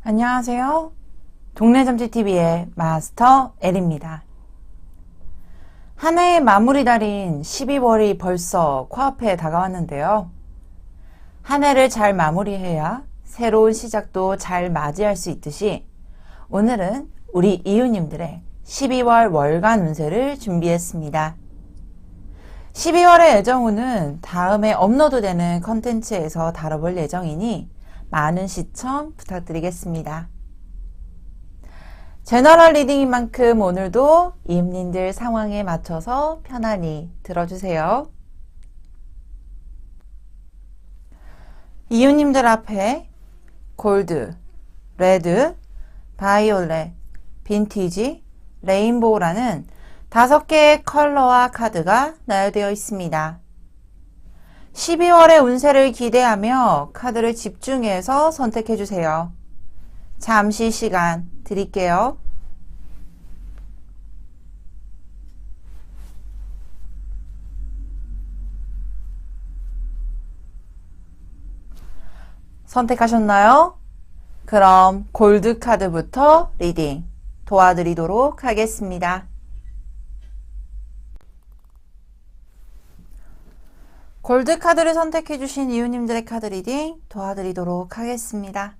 안녕하세요. 동네점집TV의 마스터 L입니다. 한 해의 마무리 달인 12월이 벌써 코앞에 다가왔는데요. 한 해를 잘 마무리해야 새로운 시작도 잘 맞이할 수 있듯이 오늘은 우리 이웃님들의 12월 월간 운세를 준비했습니다. 12월의 애정운은 다음에 업로드되는 컨텐츠에서 다뤄볼 예정이니 많은 시청 부탁드리겠습니다. 제너럴 리딩인 만큼 오늘도 이웃님들 상황에 맞춰서 편안히 들어주세요. 이웃님들 앞에 골드, 레드, 바이올렛, 빈티지, 레인보우라는 5개의 컬러와 카드가 나열되어 있습니다. 12월의 운세를 기대하며 카드를 집중해서 선택해주세요. 잠시 시간 드릴게요. 선택하셨나요? 그럼 골드 카드부터 리딩 도와드리도록 하겠습니다. 골드 카드를 선택해주신 이웃님들의 카드 리딩 도와드리도록 하겠습니다.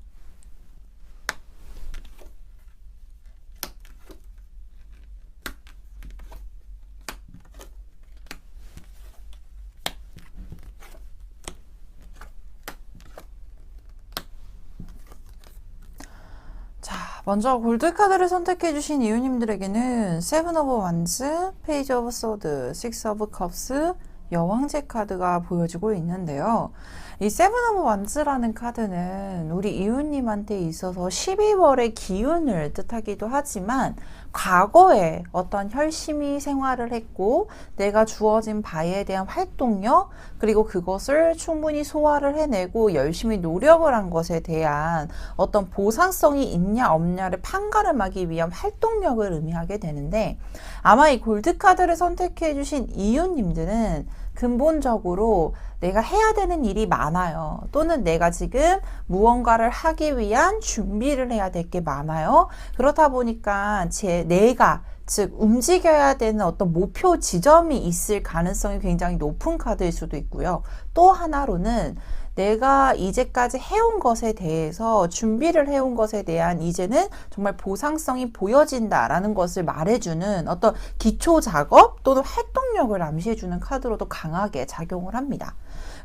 먼저 골드카드를 선택해주신 이웃님들에게는 세븐 오브 완즈, 페이지 오브 소드, 식스 오브 컵스, 여왕제 카드가 보여지고 있는데요. 이 세븐 오브 완즈라는 카드는 우리 이웃님한테 있어서 12월의 기운을 뜻하기도 하지만 과거에 어떤 열심히 생활을 했고 내가 주어진 바에 대한 활동력 그리고 그것을 충분히 소화를 해내고 열심히 노력을 한 것에 대한 어떤 보상성이 있냐 없냐를 판가름하기 위한 활동력을 의미하게 되는데 아마 이 골드카드를 선택해 주신 이웃님들은 근본적으로 내가 해야 되는 일이 많아요. 또는 내가 지금 무언가를 하기 위한 준비를 해야 될 게 많아요. 그렇다 보니까 내가 즉 움직여야 되는 어떤 목표 지점이 있을 가능성이 굉장히 높은 카드일 수도 있고요. 또 하나로는 내가 이제까지 해온 것에 대해서 준비를 해온 것에 대한 이제는 정말 보상성이 보여진다라는 것을 말해주는 어떤 기초 작업 또는 활동력을 암시해주는 카드로도 강하게 작용을 합니다.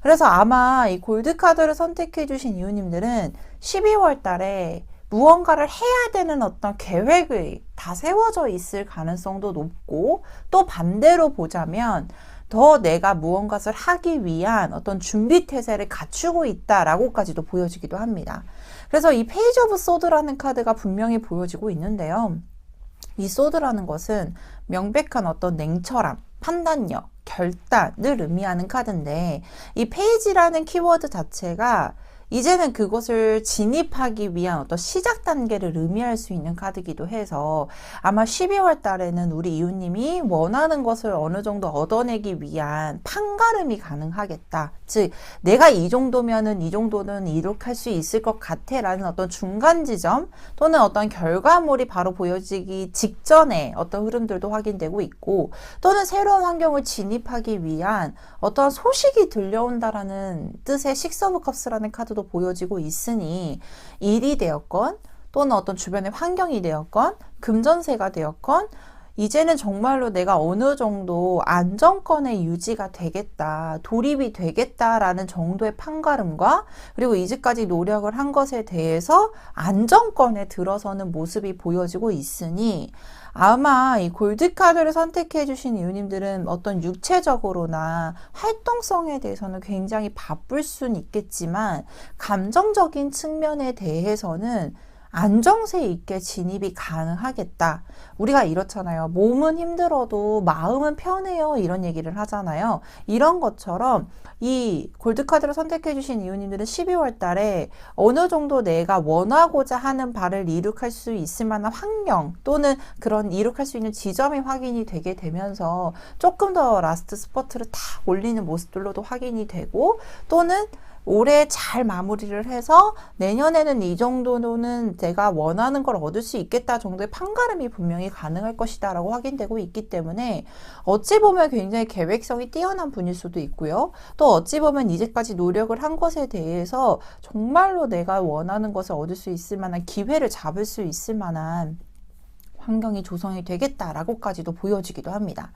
그래서 아마 이 골드 카드를 선택해 주신 이웃님들은 12월 달에 무언가를 해야 되는 어떤 계획이 다 세워져 있을 가능성도 높고 또 반대로 보자면 더 내가 무언가를 하기 위한 어떤 준비 태세를 갖추고 있다라고까지도 보여지기도 합니다. 그래서 이 페이지 오브 소드라는 카드가 분명히 보여지고 있는데요. 이 소드라는 것은 명백한 어떤 냉철함, 판단력, 결단을 의미하는 카드인데 이 페이지라는 키워드 자체가 이제는 그것을 진입하기 위한 어떤 시작 단계를 의미할 수 있는 카드이기도 해서 아마 12월 달에는 우리 이웃님이 원하는 것을 어느 정도 얻어내기 위한 판가름이 가능하겠다. 즉 내가 이 정도면은 이 정도는 이룩할 수 있을 것 같아 라는 어떤 중간 지점 또는 어떤 결과물이 바로 보여지기 직전에 어떤 흐름들도 확인되고 있고 또는 새로운 환경을 진입하기 위한 어떤 소식이 들려온다라는 뜻의 식스 오브 컵스라는 카드도 보여지고 있으니 일이 되었건 또는 어떤 주변의 환경이 되었건 금전세가 되었건 이제는 정말로 내가 어느 정도 안정권의 유지가 되겠다, 돌입이 되겠다라는 정도의 판가름과 그리고 이제까지 노력을 한 것에 대해서 안정권에 들어서는 모습이 보여지고 있으니 아마 이 골드카드를 선택해 주신 이웃님들은 어떤 육체적으로나 활동성에 대해서는 굉장히 바쁠 수는 있겠지만 감정적인 측면에 대해서는 안정세 있게 진입이 가능하겠다. 우리가 이렇잖아요. 몸은 힘들어도 마음은 편해요. 이런 얘기를 하잖아요. 이런 것처럼 이 골드카드를 선택해 주신 이웃님들은 12월 달에 어느 정도 내가 원하고자 하는 바를 이룩할 수 있을 만한 환경 또는 그런 이룩할 수 있는 지점이 확인이 되게 되면서 조금 더 라스트 스퍼트를 탁 올리는 모습들로도 확인이 되고 또는 올해 잘 마무리를 해서 내년에는 이 정도는 내가 원하는 걸 얻을 수 있겠다 정도의 판가름이 분명히 가능할 것이다 라고 확인되고 있기 때문에 어찌 보면 굉장히 계획성이 뛰어난 분일 수도 있고요. 또 어찌 보면 이제까지 노력을 한 것에 대해서 정말로 내가 원하는 것을 얻을 수 있을 만한 기회를 잡을 수 있을 만한 환경이 조성이 되겠다라고까지도 보여지기도 합니다.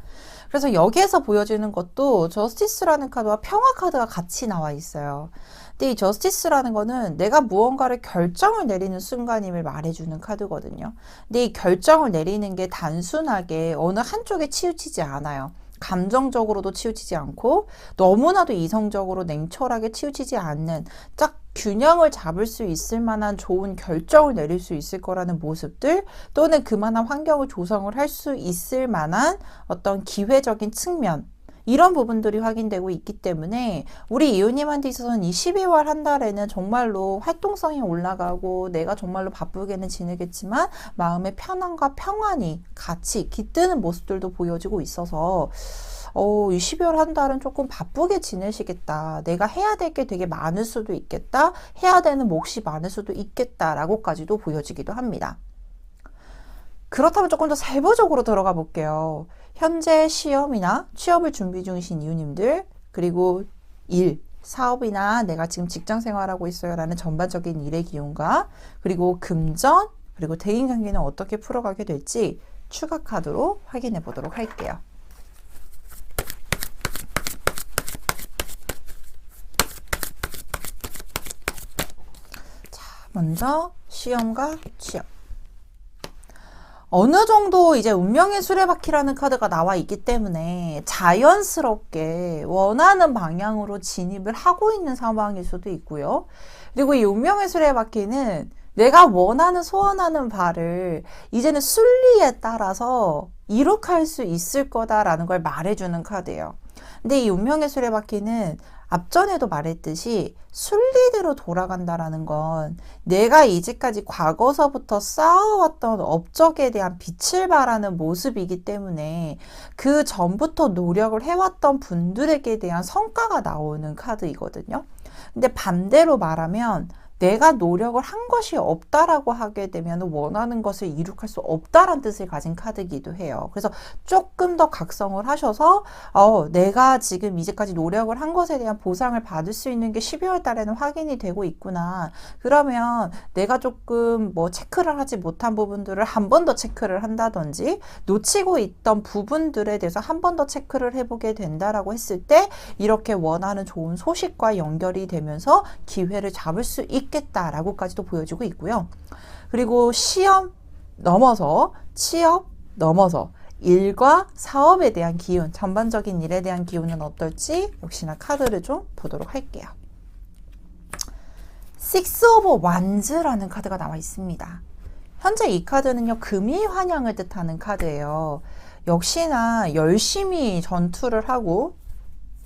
그래서 여기에서 보여지는 것도 저스티스라는 카드와 평화 카드가 같이 나와 있어요. 근데 이 저스티스라는 거는 내가 무언가를 결정을 내리는 순간임을 말해주는 카드거든요. 근데 이 결정을 내리는 게 단순하게 어느 한쪽에 치우치지 않아요. 감정적으로도 치우치지 않고 너무나도 이성적으로 냉철하게 치우치지 않는 딱 균형을 잡을 수 있을 만한 좋은 결정을 내릴 수 있을 거라는 모습들 또는 그만한 환경을 조성을 할 수 있을 만한 어떤 기회적인 측면 이런 부분들이 확인되고 있기 때문에 우리 이웃님한테 있어서는 이 12월 한 달에는 정말로 활동성이 올라가고 내가 정말로 바쁘게는 지내겠지만 마음의 편안과 평안이 같이 깃드는 모습들도 보여지고 있어서 이 12월 한 달은 조금 바쁘게 지내시겠다. 내가 해야 될 게 되게 많을 수도 있겠다. 해야 되는 몫이 많을 수도 있겠다라고까지도 보여지기도 합니다. 그렇다면 조금 더 세부적으로 들어가 볼게요. 현재 시험이나 취업을 준비 중이신 이웃님들, 그리고 일, 사업이나 내가 지금 직장 생활하고 있어요 라는 전반적인 일의 기운과 그리고 금전, 그리고 대인관계는 어떻게 풀어가게 될지 추가 카드로 확인해 보도록 할게요. 자, 먼저 시험과 취업. 어느 정도 이제 운명의 수레바퀴라는 카드가 나와 있기 때문에 자연스럽게 원하는 방향으로 진입을 하고 있는 상황일 수도 있고요. 그리고 이 운명의 수레바퀴는 내가 원하는 소원하는 바를 이제는 순리에 따라서 이룩할 수 있을 거다라는 걸 말해주는 카드예요. 근데 이 운명의 수레바퀴는 앞전에도 말했듯이 순리대로 돌아간다라는 건 내가 이제까지 과거서부터 쌓아왔던 업적에 대한 빛을 발하는 모습이기 때문에 그 전부터 노력을 해왔던 분들에게 대한 성과가 나오는 카드이거든요. 근데 반대로 말하면 내가 노력을 한 것이 없다라고 하게 되면 원하는 것을 이룩할 수 없다라는 뜻을 가진 카드이기도 해요. 그래서 조금 더 각성을 하셔서 내가 지금 이제까지 노력을 한 것에 대한 보상을 받을 수 있는 게 12월 달에는 확인이 되고 있구나. 그러면 내가 조금 뭐 체크를 하지 못한 부분들을 한 번 더 체크를 한다든지 놓치고 있던 부분들에 대해서 한 번 더 체크를 해보게 된다라고 했을 때 이렇게 원하는 좋은 소식과 연결이 되면서 기회를 잡을 수 있겠다라고까지도 보여지고 있고요. 그리고 시험 넘어서 취업 넘어서 일과 사업에 대한 기운, 전반적인 일에 대한 기운은 어떨지 역시나 카드를 좀 보도록 할게요. Six of Wands라는 카드가 나와 있습니다. 현재 이 카드는요, 금이 환영을 뜻하는 카드예요. 역시나 열심히 전투를 하고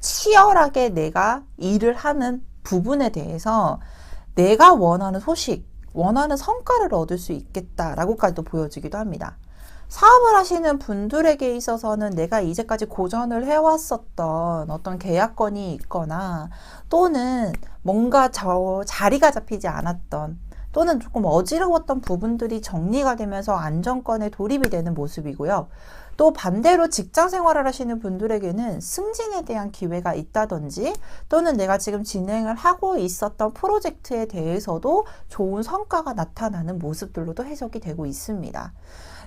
치열하게 내가 일을 하는 부분에 대해서 내가 원하는 소식, 원하는 성과를 얻을 수 있겠다라고까지도 보여지기도 합니다. 사업을 하시는 분들에게 있어서는 내가 이제까지 고전을 해왔었던 어떤 계약건이 있거나 또는 뭔가 자리가 잡히지 않았던 또는 조금 어지러웠던 부분들이 정리가 되면서 안정권에 돌입이 되는 모습이고요. 또 반대로 직장 생활을 하시는 분들에게는 승진에 대한 기회가 있다든지 또는 내가 지금 진행을 하고 있었던 프로젝트에 대해서도 좋은 성과가 나타나는 모습들로도 해석이 되고 있습니다.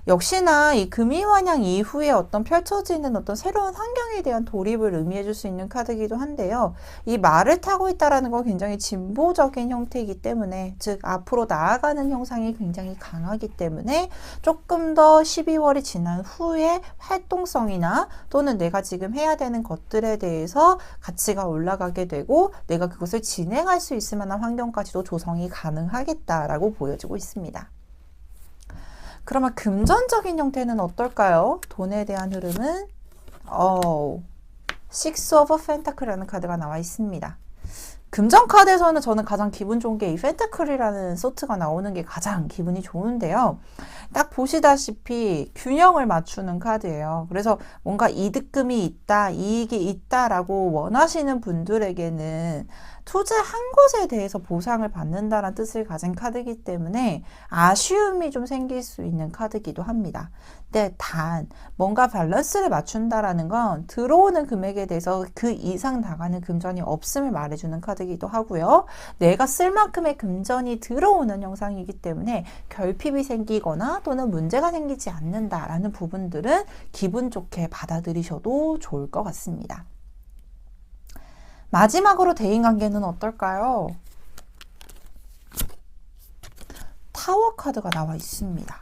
역시나 이 금이환영 이후에 어떤 펼쳐지는 어떤 새로운 환경에 대한 돌입을 의미해 줄 수 있는 카드이기도 한데요. 이 말을 타고 있다라는 건 굉장히 진보적인 형태이기 때문에 즉 앞으로 나아가는 형상이 굉장히 강하기 때문에 조금 더 12월이 지난 후에 활동성이나 또는 내가 지금 해야 되는 것들에 대해서 가치가 올라가게 되고 내가 그것을 진행할 수 있을 만한 환경까지도 조성이 가능하겠다라고 보여지고 있습니다. 그러면 금전적인 형태는 어떨까요? 돈에 대한 흐름은 Six of Pentacle라는 카드가 나와 있습니다. 금전 카드에서는 저는 가장 기분 좋은 게 이 펜타클이라는 소트가 나오는 게 가장 기분이 좋은데요. 딱 보시다시피 균형을 맞추는 카드예요. 그래서 뭔가 이득금이 있다, 이익이 있다라고 원하시는 분들에게는 투자한 것에 대해서 보상을 받는다는 뜻을 가진 카드이기 때문에 아쉬움이 좀 생길 수 있는 카드이기도 합니다. 근데 단 뭔가 밸런스를 맞춘다라는 건 들어오는 금액에 대해서 그 이상 나가는 금전이 없음을 말해주는 카드이기도 하고요. 내가 쓸 만큼의 금전이 들어오는 형상이기 때문에 결핍이 생기거나 또는 문제가 생기지 않는다라는 부분들은 기분 좋게 받아들이셔도 좋을 것 같습니다. 마지막으로 대인관계는 어떨까요? 타워 카드가 나와 있습니다.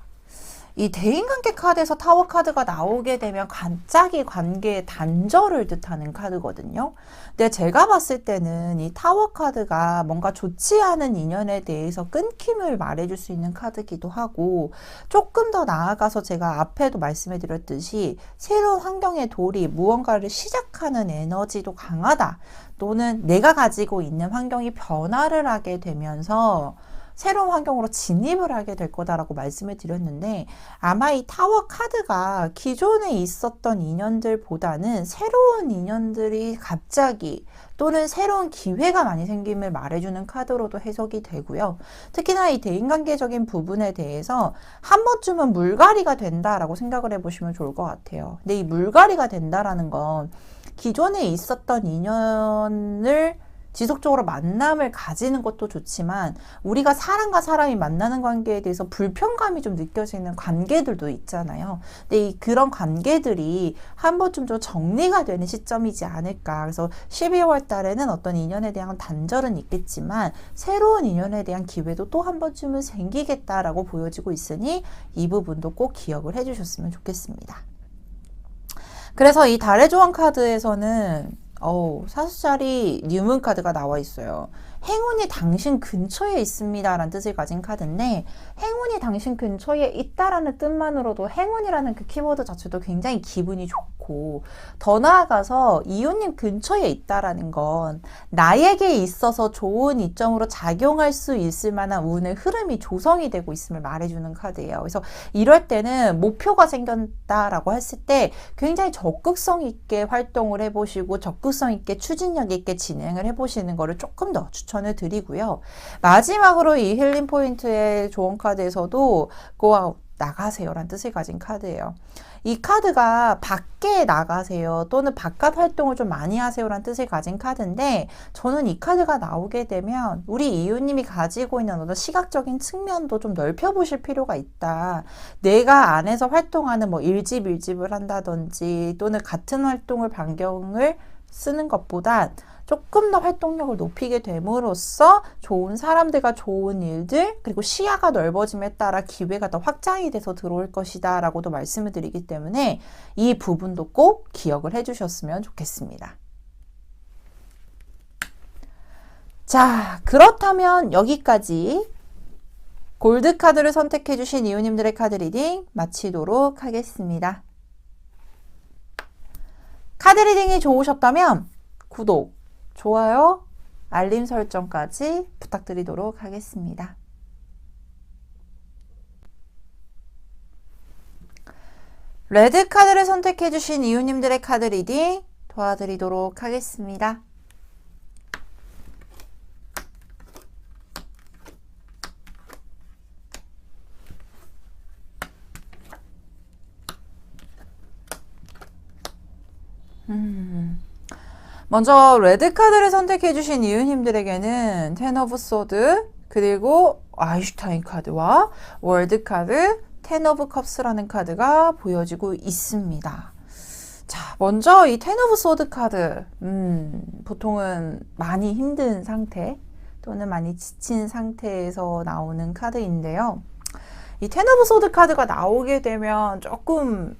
이 대인관계 카드에서 타워 카드가 나오게 되면 갑자기 관계의 단절을 뜻하는 카드거든요. 근데 제가 봤을 때는 이 타워 카드가 뭔가 좋지 않은 인연에 대해서 끊김을 말해줄 수 있는 카드기도 하고, 조금 더 나아가서 제가 앞에도 말씀해 드렸듯이 새로운 환경의 돌입, 무언가를 시작하는 에너지도 강하다. 또는 내가 가지고 있는 환경이 변화를 하게 되면서 새로운 환경으로 진입을 하게 될 거다라고 말씀을 드렸는데, 아마 이 타워 카드가 기존에 있었던 인연들보다는 새로운 인연들이 갑자기 또는 새로운 기회가 많이 생김을 말해주는 카드로도 해석이 되고요. 특히나 이 대인관계적인 부분에 대해서 한 번쯤은 물갈이가 된다라고 생각을 해보시면 좋을 것 같아요. 근데 이 물갈이가 된다라는 건 기존에 있었던 인연을 지속적으로 만남을 가지는 것도 좋지만, 우리가 사람과 사람이 만나는 관계에 대해서 불편감이 좀 느껴지는 관계들도 있잖아요. 근데 그런 관계들이 한 번쯤 좀 정리가 되는 시점이지 않을까. 그래서 12월 달에는 어떤 인연에 대한 단절은 있겠지만 새로운 인연에 대한 기회도 또 한 번쯤은 생기겠다라고 보여지고 있으니 이 부분도 꼭 기억을 해주셨으면 좋겠습니다. 그래서 이 달의 조언 카드에서는 사수자리 뉴문 카드가 나와 있어요. 행운이 당신 근처에 있습니다 라는 뜻을 가진 카드인데, 행운이 당신 근처에 있다라는 뜻만으로도 행운이라는 그 키워드 자체도 굉장히 기분이 좋고, 더 나아가서 이웃님 근처에 있다라는 건 나에게 있어서 좋은 이점으로 작용할 수 있을 만한 운의 흐름이 조성이 되고 있음을 말해주는 카드예요. 그래서 이럴 때는 목표가 생겼다라고 했을 때 굉장히 적극성 있게 활동을 해보시고 적극성 있게 추진력 있게 진행을 해보시는 거를 조금 더 추천을 드리고요. 마지막으로 이 힐링 포인트의 조언 카드에서도 Go out, 나가세요 라는 뜻을 가진 카드예요. 이 카드가 밖에 나가세요 또는 바깥 활동을 좀 많이 하세요 라는 뜻을 가진 카드인데, 저는 이 카드가 나오게 되면 우리 이웃님이 가지고 있는 어떤 시각적인 측면도 좀 넓혀보실 필요가 있다. 내가 안에서 활동하는 일집을 한다든지 또는 같은 활동을 반경을 쓰는 것보다 조금 더 활동력을 높이게 됨으로써 좋은 사람들과 좋은 일들, 그리고 시야가 넓어짐에 따라 기회가 더 확장이 돼서 들어올 것이다 라고도 말씀을 드리기 때문에 이 부분도 꼭 기억을 해주셨으면 좋겠습니다. 자, 그렇다면 여기까지 골드 카드를 선택해 주신 이웃님들의 카드 리딩 마치도록 하겠습니다. 카드 리딩이 좋으셨다면 구독, 좋아요, 알림 설정까지 부탁드리도록 하겠습니다. 레드 카드를 선택해 주신 이웃님들의 카드 리딩 도와드리도록 하겠습니다. 먼저 레드 카드를 선택해 주신 이웃님들에게는 텐 오브 소드, 그리고 아인슈타인 카드와 월드 카드, 텐 오브 컵스라는 카드가 보여지고 있습니다. 자, 먼저 이 텐 오브 소드 카드, 보통은 많이 힘든 상태 또는 많이 지친 상태에서 나오는 카드인데요. 이 텐 오브 소드 카드가 나오게 되면 조금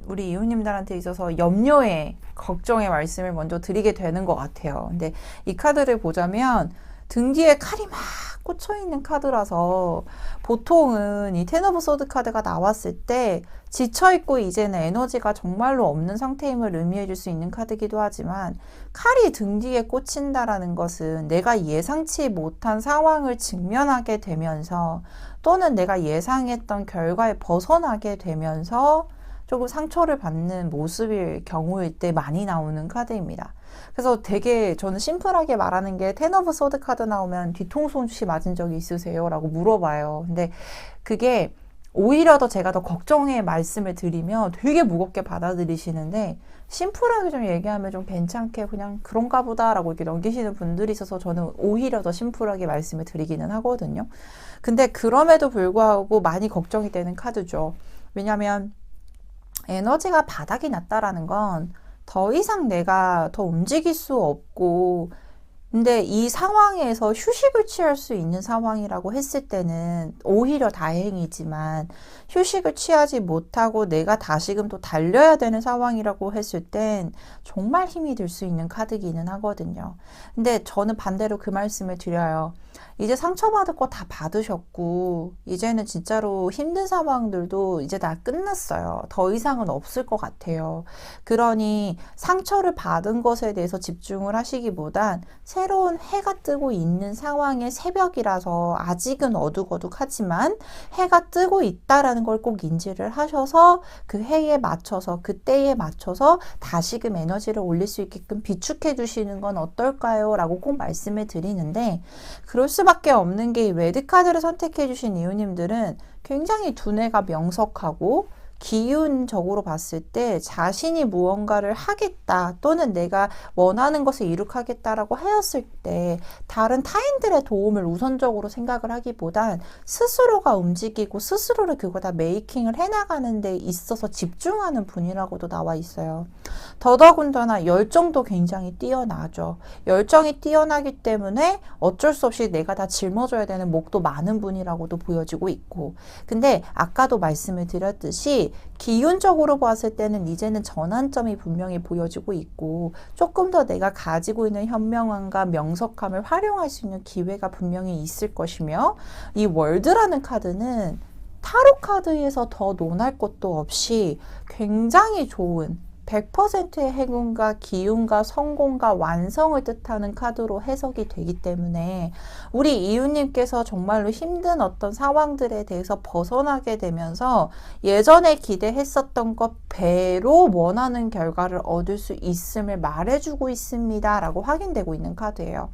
우리 이웃님들한테 있어서 염려의, 걱정의 말씀을 먼저 드리게 되는 것 같아요. 근데 이 카드를 보자면 등 뒤에 칼이 막 꽂혀있는 카드라서 보통은 이 텐 오브 소드 카드가 나왔을 때 지쳐있고 이제는 에너지가 정말로 없는 상태임을 의미해줄 수 있는 카드이기도 하지만 칼이 등 뒤에 꽂힌다라는 것은 내가 예상치 못한 상황을 직면하게 되면서 또는 내가 예상했던 결과에 벗어나게 되면서 조금 상처를 받는 모습일 경우일 때 많이 나오는 카드입니다. 그래서 되게 저는 심플하게 말하는 게 텐 오브 소드 카드 나오면 뒤통수 혹시 맞은 적이 있으세요? 라고 물어봐요. 근데 그게 오히려 더 제가 더 걱정의 말씀을 드리면 되게 무겁게 받아들이시는데 심플하게 좀 얘기하면 좀 괜찮게 그냥 그런가 보다 라고 이렇게 넘기시는 분들이 있어서 저는 오히려 더 심플하게 말씀을 드리기는 하거든요. 근데 그럼에도 불구하고 많이 걱정이 되는 카드죠. 왜냐면 에너지가 바닥이 났다라는 건 더 이상 내가 더 움직일 수 없고 근데 이 상황에서 휴식을 취할 수 있는 상황이라고 했을 때는 오히려 다행이지만 휴식을 취하지 못하고 내가 다시금 또 달려야 되는 상황이라고 했을 땐 정말 힘이 들 수 있는 카드기는 하거든요. 근데 저는 반대로 그 말씀을 드려요. 이제 상처받을 거 다 받으셨고 이제는 진짜로 힘든 상황들도 이제 다 끝났어요. 더 이상은 없을 것 같아요. 그러니 상처를 받은 것에 대해서 집중을 하시기보단 새로운 해가 뜨고 있는 상황의 새벽이라서 아직은 어둑어둑하지만 해가 뜨고 있다라는 걸 꼭 인지를 하셔서 그 해에 맞춰서 그때에 맞춰서 다시금 에너지를 올릴 수 있게끔 비축해 주시는 건 어떨까요? 라고 꼭 말씀을 드리는데 그럴 수밖에 없는 게 이 레드카드를 선택해 주신 이유님들은 굉장히 두뇌가 명석하고 기운적으로 봤을 때 자신이 무언가를 하겠다 또는 내가 원하는 것을 이룩하겠다라고 하였을 때 다른 타인들의 도움을 우선적으로 생각을 하기보단 스스로가 움직이고 스스로를 그거 다 메이킹을 해나가는 데 있어서 집중하는 분이라고도 나와 있어요. 더더군다나 열정도 굉장히 뛰어나죠. 열정이 뛰어나기 때문에 어쩔 수 없이 내가 다 짊어져야 되는 몫도 많은 분이라고도 보여지고 있고 근데 아까도 말씀을 드렸듯이 기운적으로 봤을 때는 이제는 전환점이 분명히 보여지고 있고 조금 더 내가 가지고 있는 현명함과 명석함을 활용할 수 있는 기회가 분명히 있을 것이며 이 월드라는 카드는 타로 카드에서 더 논할 것도 없이 굉장히 좋은 100%의 행운과 기운과 성공과 완성을 뜻하는 카드로 해석이 되기 때문에 우리 이웃님께서 정말로 힘든 어떤 상황들에 대해서 벗어나게 되면서 예전에 기대했었던 것 배로 원하는 결과를 얻을 수 있음을 말해주고 있습니다. 라고 확인되고 있는 카드예요.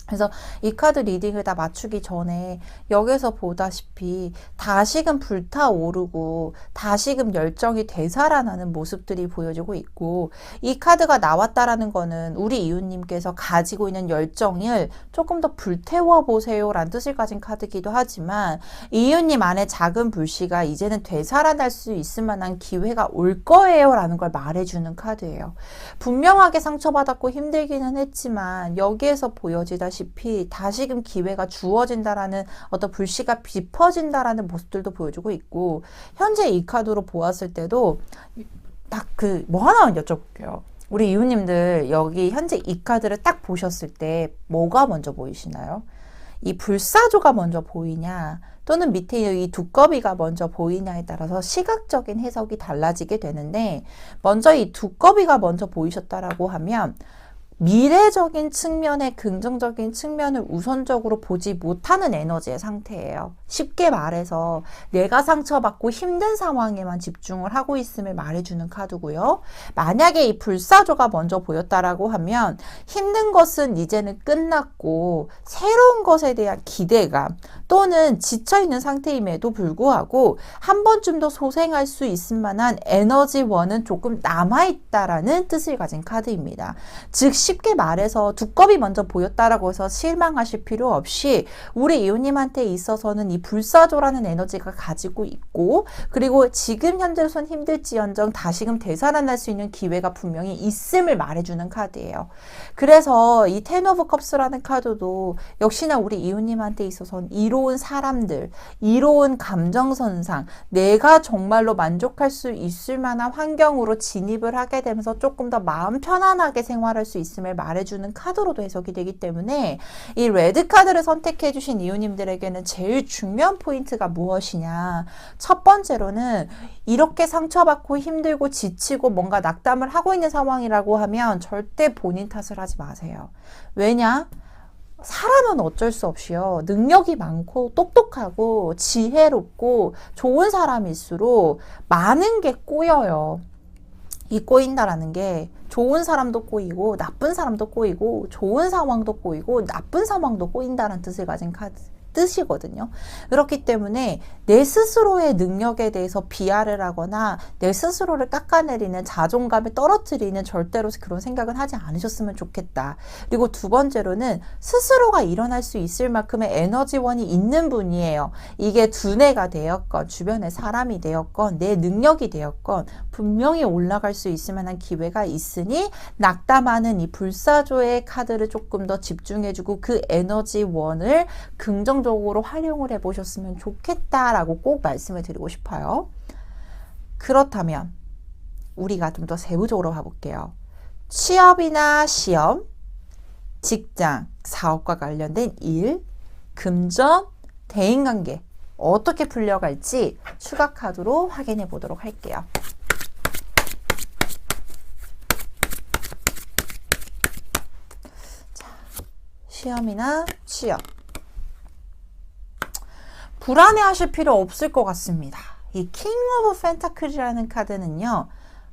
그래서 이 카드 리딩을 다 맞추기 전에 여기서 보다시피 다시금 불타오르고 다시금 열정이 되살아나는 모습들이 보여지고 있고 이 카드가 나왔다라는 거는 우리 이웃님께서 가지고 있는 열정을 조금 더 불태워 보세요 라는 뜻을 가진 카드이기도 하지만 이웃님 안에 작은 불씨가 이제는 되살아날 수 있을 만한 기회가 올 거예요 라는 걸 말해주는 카드예요. 분명하게 상처받았고 힘들기는 했지만 여기에서 보여지다시피 다시금 기회가 주어진다라는 어떤 불씨가 깊어진다라는 모습들도 보여주고 있고 현재 이 카드로 보았을 때도 딱 뭐 하나만 여쭤볼게요. 우리 이웃님들 여기 현재 이 카드를 딱 보셨을 때 뭐가 먼저 보이시나요? 이 불사조가 먼저 보이냐 또는 밑에 이 두꺼비가 먼저 보이냐에 따라서 시각적인 해석이 달라지게 되는데 먼저 이 두꺼비가 먼저 보이셨다라고 하면 미래적인 측면의 긍정적인 측면을 우선적으로 보지 못하는 에너지의 상태예요. 쉽게 말해서 내가 상처받고 힘든 상황에만 집중을 하고 있음을 말해주는 카드고요. 만약에 이 불사조가 먼저 보였다라고 하면 힘든 것은 이제는 끝났고 새로운 것에 대한 기대감 또는 지쳐있는 상태임에도 불구하고 한 번쯤 더 소생할 수 있을 만한 에너지원은 조금 남아있다라는 뜻을 가진 카드입니다. 즉 쉽게 말해서 두꺼비 먼저 보였다라고 해서 실망하실 필요 없이 우리 이웃님한테 있어서는 이 불사조라는 에너지가 가지고 있고 그리고 지금 현재로선 힘들지언정 다시금 되살아날 수 있는 기회가 분명히 있음을 말해주는 카드예요. 그래서 이 텐 오브 컵스라는 카드도 역시나 우리 이웃님한테 있어서는 이로운 사람들, 이로운 감정선상, 내가 정말로 만족할 수 있을 만한 환경으로 진입을 하게 되면서 조금 더 마음 편안하게 생활할 수 있을 있음을 말해주는 카드로도 해석이 되기 때문에 이 레드 카드를 선택해 주신 이유님들에게는 제일 중요한 포인트가 무엇이냐. 첫 번째로는 이렇게 상처받고 힘들고 지치고 뭔가 낙담을 하고 있는 상황이라고 하면 절대 본인 탓을 하지 마세요. 왜냐? 사람은 어쩔 수 없이요. 능력이 많고 똑똑하고 지혜롭고 좋은 사람일수록 많은 게 꼬여요. 이 꼬인다라는 게 좋은 사람도 꼬이고 나쁜 사람도 꼬이고 좋은 상황도 꼬이고 나쁜 상황도 꼬인다는 뜻을 가진 뜻이거든요. 그렇기 때문에 내 스스로의 능력에 대해서 비하를 하거나 내 스스로를 깎아내리는 자존감을 떨어뜨리는 절대로 그런 생각은 하지 않으셨으면 좋겠다. 그리고 두 번째로는 스스로가 일어날 수 있을 만큼의 에너지원이 있는 분이에요. 이게 두뇌가 되었건 주변의 사람이 되었건 내 능력이 되었건 분명히 올라갈 수 있을 만한 기회가 있으니 낙담하는 이 불사조의 카드를 조금 더 집중해주고 그 에너지원을 긍정적으로 활용을 해보셨으면 좋겠다라고 꼭 말씀을 드리고 싶어요. 그렇다면 우리가 좀 더 세부적으로 가볼게요. 취업이나 시험, 직장, 사업과 관련된 일, 금전, 대인관계 어떻게 풀려갈지 추가 카드로 확인해 보도록 할게요. 자, 시험이나 취업. 불안해하실 필요 없을 것 같습니다. 이 킹 오브 펜타클이라는 카드는요.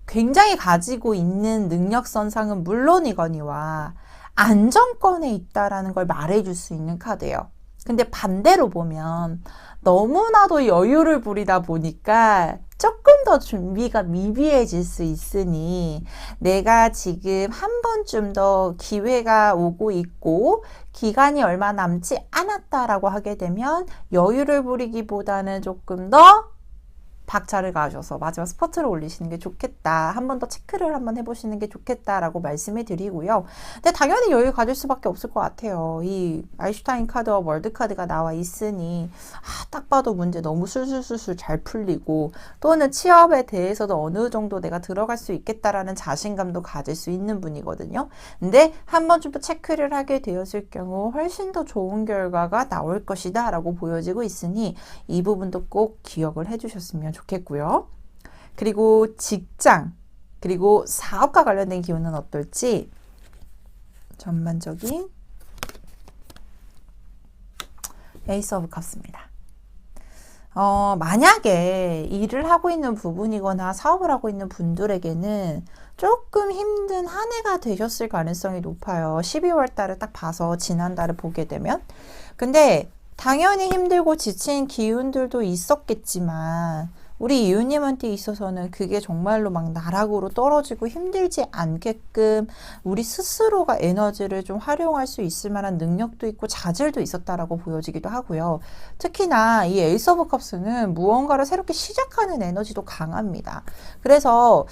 굉장히 가지고 있는 능력선상은 물론이거니와 안정권에 있다라는 걸 말해줄 수 있는 카드예요. 근데 반대로 보면 너무나도 여유를 부리다 보니까 조금 더 준비가 미비해질 수 있으니 내가 지금 한 번쯤 더 기회가 오고 있고 기간이 얼마 남지 않았다라고 하게 되면 여유를 부리기보다는 조금 더 박차를 가셔서 마지막 스퍼트를 올리시는 게 좋겠다. 한 번 더 체크를 한번 해보시는 게 좋겠다라고 말씀을 드리고요. 근데 당연히 여유 가질 수밖에 없을 것 같아요. 이 아인슈타인 카드와 월드 카드가 나와 있으니 딱 봐도 문제 너무 술술술술 잘 풀리고 또는 취업에 대해서도 어느 정도 내가 들어갈 수 있겠다라는 자신감도 가질 수 있는 분이거든요. 근데 한 번쯤 더 체크를 하게 되었을 경우 훨씬 더 좋은 결과가 나올 것이다 라고 보여지고 있으니 이 부분도 꼭 기억을 해주셨으면 좋겠고요. 그리고 직장, 그리고 사업과 관련된 기운은 어떨지 전반적인 에이스 오브 컵스입니다. 만약에 일을 하고 있는 부분이거나 사업을 하고 있는 분들에게는 조금 힘든 한 해가 되셨을 가능성이 높아요. 12월 달을 딱 봐서 지난달을 보게 되면. 근데 당연히 힘들고 지친 기운들도 있었겠지만 우리 이유님한테 있어서는 그게 정말로 막 나락으로 떨어지고 힘들지 않게끔 우리 스스로가 에너지를 좀 활용할 수 있을 만한 능력도 있고 자질도 있었다라고 보여지기도 하고요. 특히나 이 에이스 오브 컵스는 무언가를 새롭게 시작하는 에너지도 강합니다. 그래서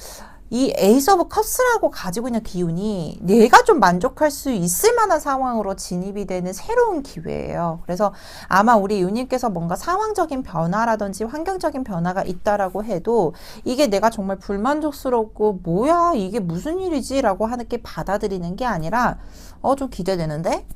이 에이스 오브 컵스라고 가지고 있는 기운이 내가 좀 만족할 수 있을 만한 상황으로 진입이 되는 새로운 기회예요. 그래서 아마 우리 유님께서 뭔가 상황적인 변화라든지 환경적인 변화가 있다라고 해도 이게 내가 정말 불만족스럽고 뭐야 이게 무슨 일이지 라고 하는 게 받아들이는 게 아니라 좀 기대되는데?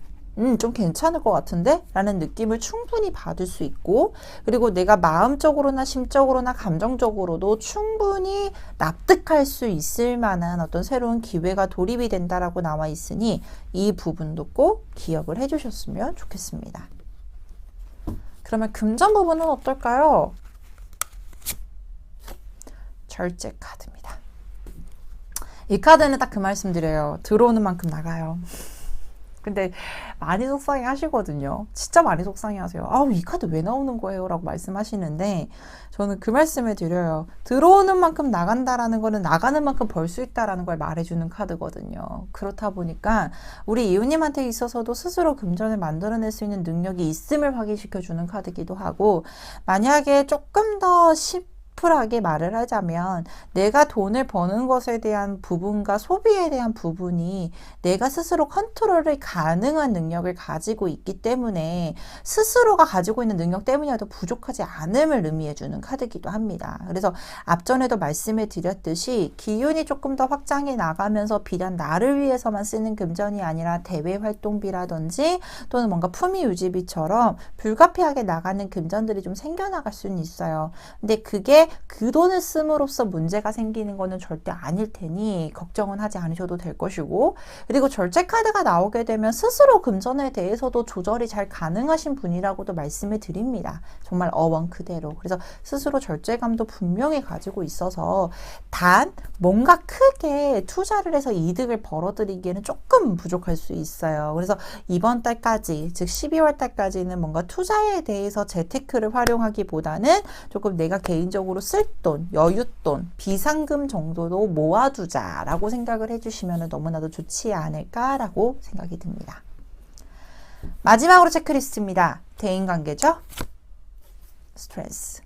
좀 괜찮을 것 같은데? 라는 느낌을 충분히 받을 수 있고 그리고 내가 마음적으로나 심적으로나 감정적으로도 충분히 납득할 수 있을 만한 어떤 새로운 기회가 돌입이 된다라고 나와 있으니 이 부분도 꼭 기억을 해주셨으면 좋겠습니다. 그러면 금전 부분은 어떨까요? 절제 카드입니다. 이 카드는 딱 그 말씀 드려요. 들어오는 만큼 나가요. 근데 많이 속상해 하시거든요. 진짜 많이 속상해 하세요. 아우, 이 카드 왜 나오는 거예요? 라고 말씀하시는데 저는 그 말씀을 드려요. 들어오는 만큼 나간다라는 거는 나가는 만큼 벌 수 있다라는 걸 말해주는 카드거든요. 그렇다 보니까 우리 이웃님한테 있어서도 스스로 금전을 만들어낼 수 있는 능력이 있음을 확인시켜주는 카드기도 하고 만약에 조금 더 심플하게 말을 하자면 내가 돈을 버는 것에 대한 부분과 소비에 대한 부분이 내가 스스로 컨트롤이 가능한 능력을 가지고 있기 때문에 스스로가 가지고 있는 능력 때문이라도 부족하지 않음을 의미해주는 카드이기도 합니다. 그래서 앞전에도 말씀을 드렸듯이 기운이 조금 더 확장해 나가면서 비단 나를 위해서만 쓰는 금전이 아니라 대외 활동비라든지 또는 뭔가 품위 유지비처럼 불가피하게 나가는 금전들이 좀 생겨나갈 수는 있어요. 근데 그게 그 돈을 씀으로써 문제가 생기는 거는 절대 아닐 테니 걱정은 하지 않으셔도 될 것이고, 그리고 절제 카드가 나오게 되면 스스로 금전에 대해서도 조절이 잘 가능하신 분이라고도 말씀을 드립니다. 정말 어원 그대로. 그래서 스스로 절제감도 분명히 가지고 있어서 단 뭔가 크게 투자를 해서 이득을 벌어들이기에는 조금 부족할 수 있어요. 그래서 이번 달까지, 즉 12월 달까지는 뭔가 투자에 대해서 재테크를 활용하기보다는 조금 내가 개인적으로 쓸 돈, 여윳돈, 비상금 정도도 모아두자라고 생각을 해주시면 너무나도 좋지 않을까라고 생각이 듭니다. 마지막으로 체크리스트입니다. 대인관계죠. 스트레스.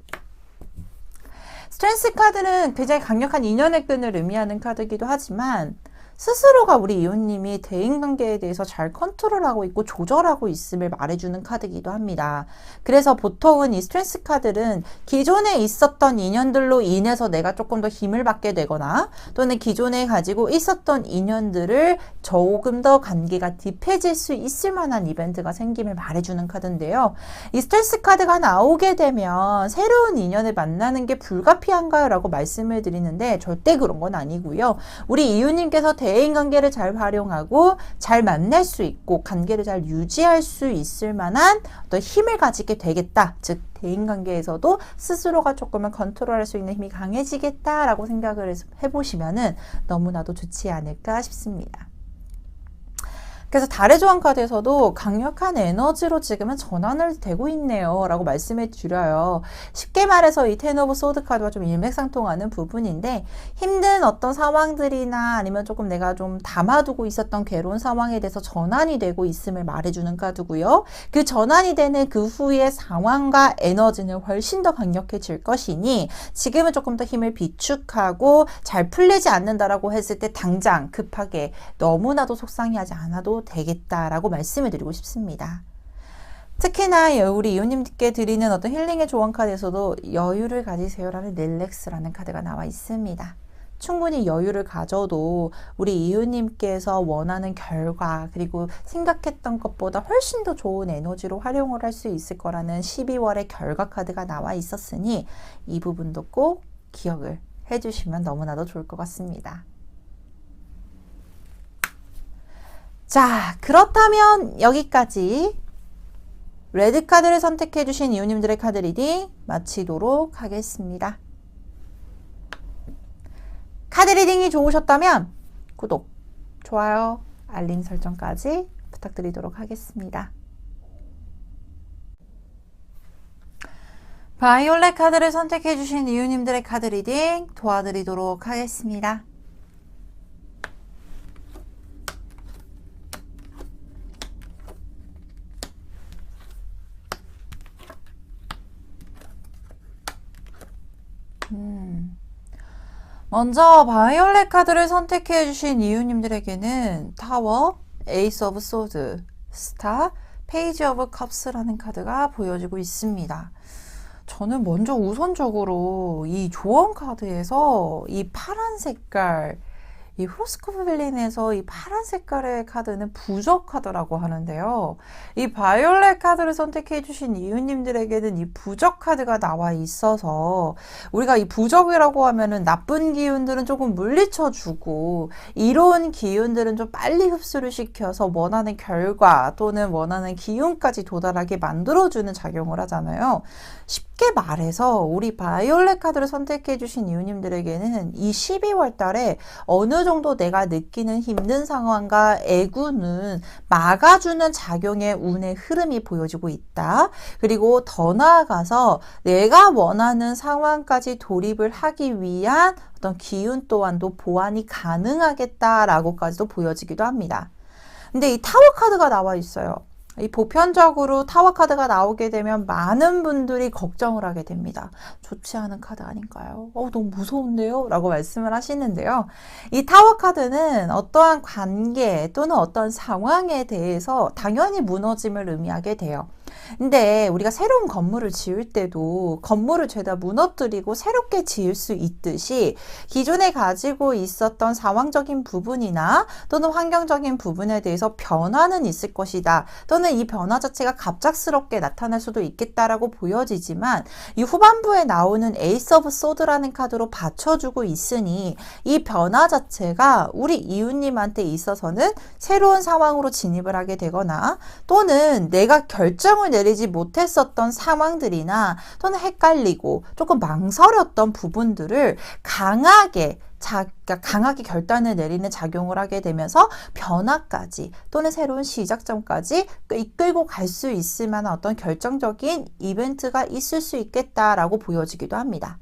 스트레스 카드는 굉장히 강력한 인연의 끈을 의미하는 카드이기도 하지만 스스로가 우리 이웃님이 대인관계에 대해서 잘 컨트롤하고 있고 조절하고 있음을 말해주는 카드이기도 합니다. 그래서 보통은 이 스트레스 카드는 기존에 있었던 인연들로 인해서 내가 조금 더 힘을 받게 되거나 또는 기존에 가지고 있었던 인연들을 조금 더 관계가 딥해질 수 있을 만한 이벤트가 생김을 말해주는 카드인데요. 이 스트레스 카드가 나오게 되면 새로운 인연을 만나는 게 불가피한가요? 라고 말씀을 드리는데 절대 그런 건 아니고요. 우리 이웃님께서 대인관계를 잘 활용하고 잘 만날 수 있고 관계를 잘 유지할 수 있을 만한 어떤 힘을 가지게 되겠다. 즉 대인관계에서도 스스로가 조금은 컨트롤할 수 있는 힘이 강해지겠다라고 생각을 해보시면은 너무나도 좋지 않을까 싶습니다. 그래서 달의 조언 카드에서도 강력한 에너지로 지금은 전환을 되고 있네요 라고 말씀해 드려요. 쉽게 말해서 이 텐 오브 소드 카드와 좀 일맥상통하는 부분인데 힘든 어떤 상황들이나 아니면 조금 내가 좀 담아두고 있었던 괴로운 상황에 대해서 전환이 되고 있음을 말해주는 카드고요. 그 전환이 되는 그 후의 상황과 에너지는 훨씬 더 강력해질 것이니 지금은 조금 더 힘을 비축하고 잘 풀리지 않는다라고 했을 때 당장 급하게 너무나도 속상해하지 않아도 되겠다라고 말씀을 드리고 싶습니다. 특히나 우리 이웃님께 드리는 어떤 힐링의 조언 카드에서도 여유를 가지세요라는 릴렉스라는 카드가 나와 있습니다. 충분히 여유를 가져도 우리 이웃님께서 원하는 결과 그리고 생각했던 것보다 훨씬 더 좋은 에너지로 활용을 할 수 있을 거라는 12월의 결과 카드가 나와 있었으니 이 부분도 꼭 기억을 해주시면 너무나도 좋을 것 같습니다. 자, 그렇다면 여기까지 레드 카드를 선택해 주신 이웃님들의 카드 리딩 마치도록 하겠습니다. 카드 리딩이 좋으셨다면 구독, 좋아요, 알림 설정까지 부탁드리도록 하겠습니다. 바이올렛 카드를 선택해 주신 이웃님들의 카드 리딩 도와드리도록 하겠습니다. 먼저 바이올렛 카드를 선택해 주신 이웃님들에게는 타워, 에이스 오브 소드, 스타, 페이지 오브 컵스라는 카드가 보여지고 있습니다. 저는 먼저 우선적으로 이 조언 카드에서 이 파란 색깔, 이 호로스코프 빌린에서 이 파란 색깔의 카드는 부적 카드라고 하는데요. 이 바이올렛 카드를 선택해 주신 이웃님들에게는 이 부적 카드가 나와 있어서 우리가 이 부적이라고 하면은 나쁜 기운들은 조금 물리쳐 주고 이로운 기운들은 좀 빨리 흡수를 시켜서 원하는 결과 또는 원하는 기운까지 도달하게 만들어주는 작용을 하잖아요. 쉽게 말해서 우리 바이올렛 카드를 선택해 주신 이웃님들에게는 이 12월 달에 어느 정도 내가 느끼는 힘든 상황과 애구는 막아주는 작용의 운의 흐름이 보여지고 있다. 그리고 더 나아가서 내가 원하는 상황까지 돌입을 하기 위한 어떤 기운 또한도 보완이 가능하겠다라고까지도 보여지기도 합니다. 근데 이 타워 카드가 나와 있어요. 이 보편적으로 타워 카드가 나오게 되면 많은 분들이 걱정을 하게 됩니다. 좋지 않은 카드 아닌가요? 너무 무서운데요? 라고 말씀을 하시는데요. 이 타워 카드는 어떠한 관계 또는 어떤 상황에 대해서 당연히 무너짐을 의미하게 돼요. 근데 우리가 새로운 건물을 지을 때도 건물을 죄다 무너뜨리고 새롭게 지을 수 있듯이 기존에 가지고 있었던 상황적인 부분이나 또는 환경적인 부분에 대해서 변화는 있을 것이다. 또는 이 변화 자체가 갑작스럽게 나타날 수도 있겠다라고 보여지지만 이 후반부에 나오는 에이스 오브 소드라는 카드로 받쳐주고 있으니 이 변화 자체가 우리 이웃님한테 있어서는 새로운 상황으로 진입을 하게 되거나 또는 내가 결정을 내리지 못했었던 상황들이나 또는 헷갈리고 조금 망설였던 부분들을 강하게 결단을 내리는 작용을 하게 되면서 변화까지 또는 새로운 시작점까지 이끌고 갈 수 있을 만한 어떤 결정적인 이벤트가 있을 수 있겠다라고 보여지기도 합니다.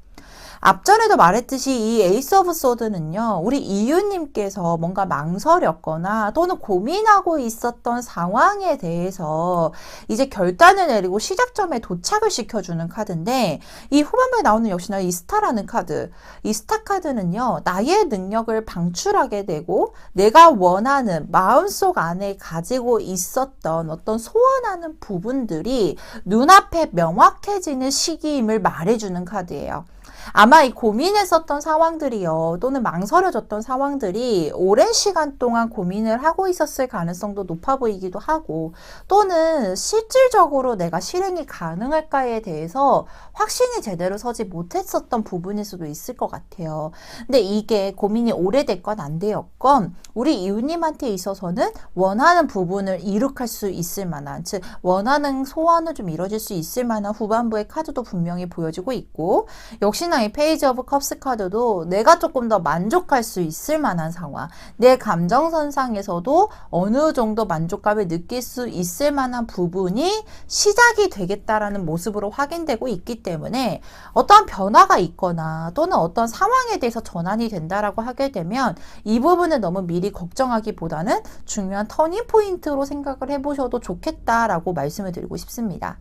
앞전에도 말했듯이 이 에이스 오브 소드는요, 우리 이웃님께서 뭔가 망설였거나 또는 고민하고 있었던 상황에 대해서 이제 결단을 내리고 시작점에 도착을 시켜주는 카드인데, 이 후반부에 나오는 역시나 이 스타라는 카드, 이 스타 카드는요, 나의 능력을 방출하게 되고 내가 원하는 마음속 안에 가지고 있었던 어떤 소원하는 부분들이 눈앞에 명확해지는 시기임을 말해주는 카드예요. 아마 이 고민했었던 상황들이요, 또는 망설여졌던 상황들이 오랜 시간 동안 고민을 하고 있었을 가능성도 높아 보이기도 하고, 또는 실질적으로 내가 실행이 가능할까에 대해서 확신이 제대로 서지 못했었던 부분일 수도 있을 것 같아요. 근데 이게 고민이 오래됐건 안 되었건 우리 이웃님한테 있어서는 원하는 부분을 이룩할 수 있을 만한, 즉 원하는 소원을 좀 이뤄질 수 있을 만한 후반부의 카드도 분명히 보여지고 있고, 역시나 이 페이지 오브 컵스 카드도 내가 조금 더 만족할 수 있을 만한 상황, 내 감정선상에서도 어느 정도 만족감을 느낄 수 있을 만한 부분이 시작이 되겠다라는 모습으로 확인되고 있기 때문에 어떠한 변화가 있거나 또는 어떤 상황에 대해서 전환이 된다라고 하게 되면 이 부분을 너무 미리 걱정하기보다는 중요한 터닝 포인트로 생각을 해보셔도 좋겠다라고 말씀을 드리고 싶습니다.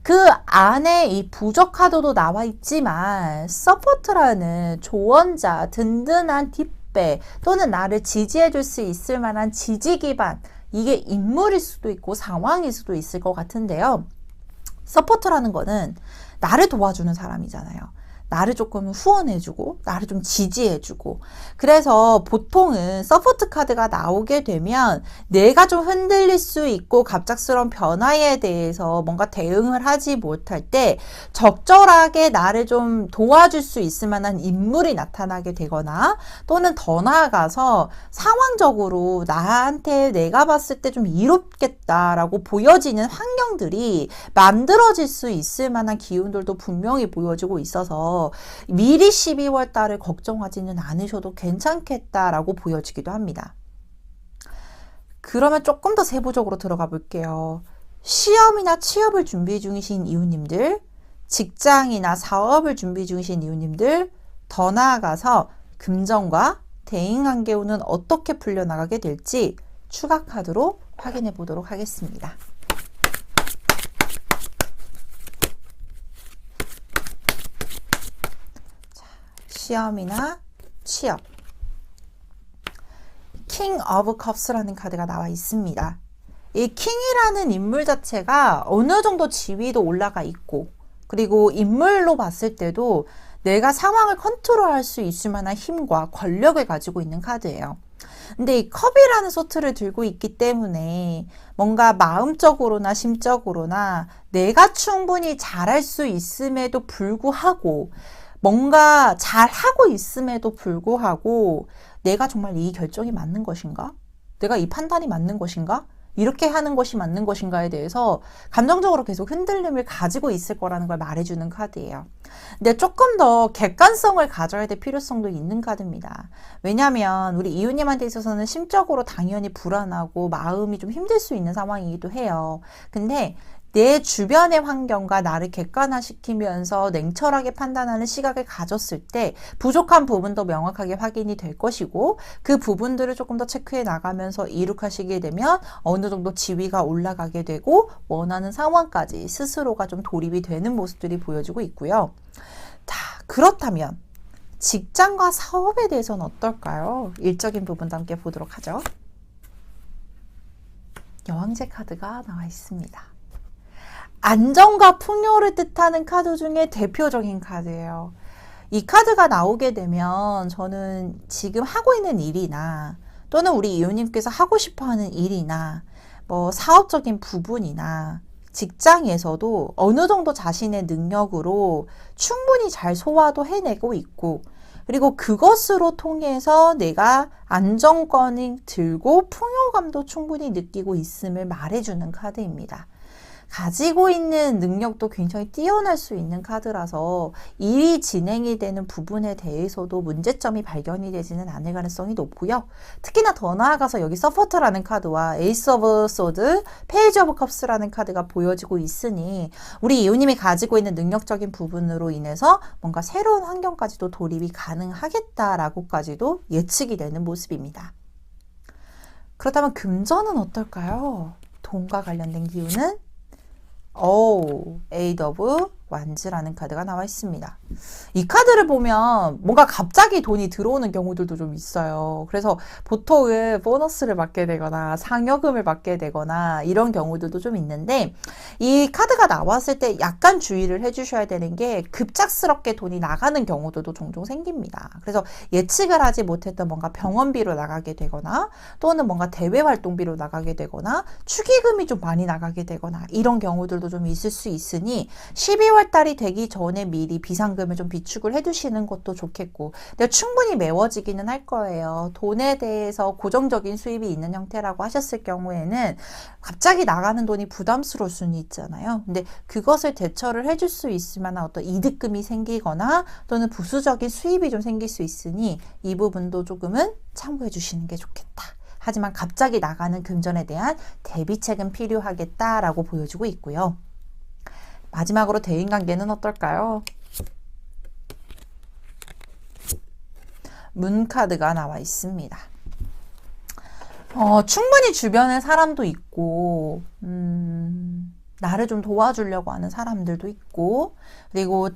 그 안에 이 부적 카드도 나와 있지만 서포트라는 조언자, 든든한 뒷배 또는 나를 지지해 줄 수 있을 만한 지지 기반, 이게 인물일 수도 있고 상황일 수도 있을 것 같은데요. 서포트라는 거는 나를 도와주는 사람이잖아요. 나를 조금 후원해주고 나를 좀 지지해주고, 그래서 보통은 서포트 카드가 나오게 되면 내가 좀 흔들릴 수 있고 갑작스러운 변화에 대해서 뭔가 대응을 하지 못할 때 적절하게 나를 좀 도와줄 수 있을 만한 인물이 나타나게 되거나, 또는 더 나아가서 상황적으로 나한테 내가 봤을 때 좀 이롭겠다라고 보여지는 환경들이 만들어질 수 있을 만한 기운들도 분명히 보여지고 있어서 미리 12월 달을 걱정하지는 않으셔도 괜찮겠다라고 보여지기도 합니다. 그러면 조금 더 세부적으로 들어가 볼게요. 시험이나 취업을 준비 중이신 이웃님들, 직장이나 사업을 준비 중이신 이웃님들, 더 나아가서 금전과 대인관계운은 어떻게 풀려나가게 될지 추가 카드로 확인해 보도록 하겠습니다. 시험이나 취업, 킹 오브 컵스라는 카드가 나와 있습니다. 이 킹이라는 인물 자체가 어느 정도 지위도 올라가 있고, 그리고 인물로 봤을 때도 내가 상황을 컨트롤할 수 있을 만한 힘과 권력을 가지고 있는 카드예요. 근데 이 컵이라는 소트를 들고 있기 때문에 뭔가 마음적으로나 심적으로나 내가 충분히 잘할 수 있음에도 불구하고, 뭔가 잘하고 있음에도 불구하고 내가 정말 이 결정이 맞는 것인가? 내가 이 판단이 맞는 것인가? 이렇게 하는 것이 맞는 것인가에 대해서 감정적으로 계속 흔들림을 가지고 있을 거라는 걸 말해주는 카드예요. 근데 조금 더 객관성을 가져야 될 필요성도 있는 카드입니다. 왜냐하면 우리 이웃님한테 있어서는 심적으로 당연히 불안하고 마음이 좀 힘들 수 있는 상황이기도 해요. 근데 내 주변의 환경과 나를 객관화시키면서 냉철하게 판단하는 시각을 가졌을 때 부족한 부분도 명확하게 확인이 될 것이고 그 부분들을 조금 더 체크해 나가면서 이룩하시게 되면 어느 정도 지위가 올라가게 되고 원하는 상황까지 스스로가 좀 돌입이 되는 모습들이 보여지고 있고요. 자, 그렇다면 직장과 사업에 대해서는 어떨까요? 일적인 부분도 함께 보도록 하죠. 여왕제 카드가 나와 있습니다. 안정과 풍요를 뜻하는 카드 중에 대표적인 카드예요. 이 카드가 나오게 되면 저는 지금 하고 있는 일이나 또는 우리 이웃님께서 하고 싶어하는 일이나 뭐 사업적인 부분이나 직장에서도 어느 정도 자신의 능력으로 충분히 잘 소화도 해내고 있고 그리고 그것으로 통해서 내가 안정권을 들고 풍요감도 충분히 느끼고 있음을 말해주는 카드입니다. 가지고 있는 능력도 굉장히 뛰어날 수 있는 카드라서 일이 진행이 되는 부분에 대해서도 문제점이 발견이 되지는 않을 가능성이 높고요. 특히나 더 나아가서 여기 서포터라는 카드와 에이스 오브 소드, 페이지 오브 컵스라는 카드가 보여지고 있으니 우리 이웃님이 가지고 있는 능력적인 부분으로 인해서 뭔가 새로운 환경까지도 돌입이 가능하겠다라고까지도 예측이 되는 모습입니다. 그렇다면 금전은 어떨까요? 돈과 관련된 기운은 에이드 오브 완즈라는 카드가 나와 있습니다. 이 카드를 보면 뭔가 갑자기 돈이 들어오는 경우들도 좀 있어요. 그래서 보통은 보너스를 받게 되거나 상여금을 받게 되거나 이런 경우들도 좀 있는데 이 카드가 나왔을 때 약간 주의를 해주셔야 되는 게 급작스럽게 돈이 나가는 경우들도 종종 생깁니다. 그래서 예측을 하지 못했던 뭔가 병원비로 나가게 되거나 또는 뭔가 대외 활동비로 나가게 되거나 축의금이 좀 많이 나가게 되거나 이런 경우들도 좀 있을 수 있으니 12월 달이 되기 전에 미리 비상금을 좀 비축을 해두시는 것도 좋겠고 근데 충분히 메워지기는 할 거예요. 돈에 대해서 고정적인 수입이 있는 형태라고 하셨을 경우에는 갑자기 나가는 돈이 부담스러울 수는 있잖아요. 근데 그것을 대처를 해줄 수 있을 만한 어떤 이득금이 생기거나 또는 부수적인 수입이 좀 생길 수 있으니 이 부분도 조금은 참고해 주시는 게 좋겠다. 하지만 갑자기 나가는 금전에 대한 대비책은 필요하겠다라고 보여주고 있고요. 마지막으로 대인관계는 어떨까요? 문 카드가 나와 있습니다. 충분히 주변에 사람도 있고 나를 좀 도와주려고 하는 사람들도 있고 그리고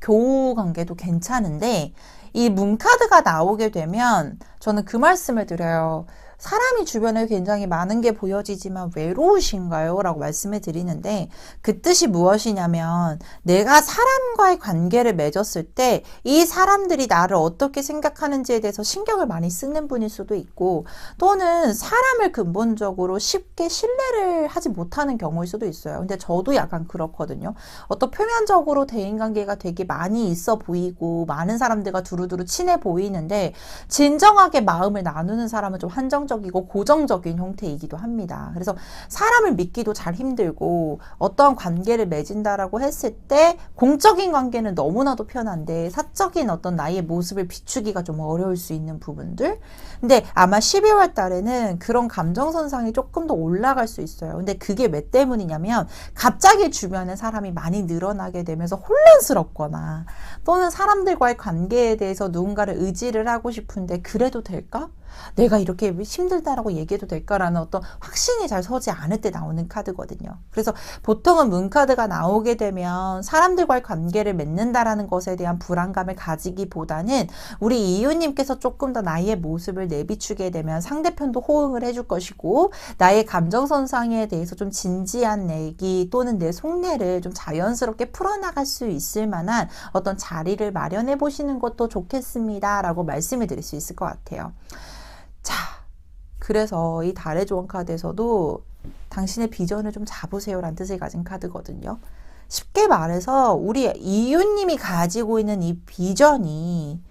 교우 관계도 괜찮은데 이 문 카드가 나오게 되면 저는 그 말씀을 드려요. 사람이 주변에 굉장히 많은 게 보여지지만 외로우신가요? 라고 말씀을 드리는데 그 뜻이 무엇이냐면 내가 사람과의 관계를 맺었을 때 이 사람들이 나를 어떻게 생각하는지에 대해서 신경을 많이 쓰는 분일 수도 있고 또는 사람을 근본적으로 쉽게 신뢰를 하지 못하는 경우일 수도 있어요. 근데 저도 약간 그렇거든요. 어떤 표면적으로 대인관계가 되게 많이 있어 보이고 많은 사람들과 두루두루 친해 보이는데 진정하게 마음을 나누는 사람은 좀 한정적이고 고정적인 형태이기도 합니다. 그래서 사람을 믿기도 잘 힘들고 어떠한 관계를 맺은다라고 했을 때 공적인 관계는 너무나도 편한데 사적인 어떤 나의 모습을 비추기가 좀 어려울 수 있는 부분들. 근데 아마 12월 달에는 그런 감정선상이 조금 더 올라갈 수 있어요. 근데 그게 왜 때문이냐면 갑자기 주변에 사람이 많이 늘어나게 되면서 혼란스럽거나 또는 사람들과의 관계에 대해서 누군가를 의지를 하고 싶은데 그래도 될까? 내가 이렇게 힘들다라고 얘기해도 될까라는 어떤 확신이 잘 서지 않을 때 나오는 카드거든요. 그래서 보통은 문카드가 나오게 되면 사람들과의 관계를 맺는다라는 것에 대한 불안감을 가지기보다는 우리 이웃님께서 조금 더 나의 모습을 내비추게 되면 상대편도 호응을 해줄 것이고 나의 감정선상에 대해서 좀 진지한 내기 또는 내 속내를 좀 자연스럽게 풀어나갈 수 있을 만한 어떤 자리를 마련해 보시는 것도 좋겠습니다 라고 말씀을 드릴 수 있을 것 같아요. 자, 그래서 이 달의 조언 카드에서도 당신의 비전을 좀 잡으세요 라는 뜻을 가진 카드거든요. 쉽게 말해서 우리 이웃님이 가지고 있는 이 비전이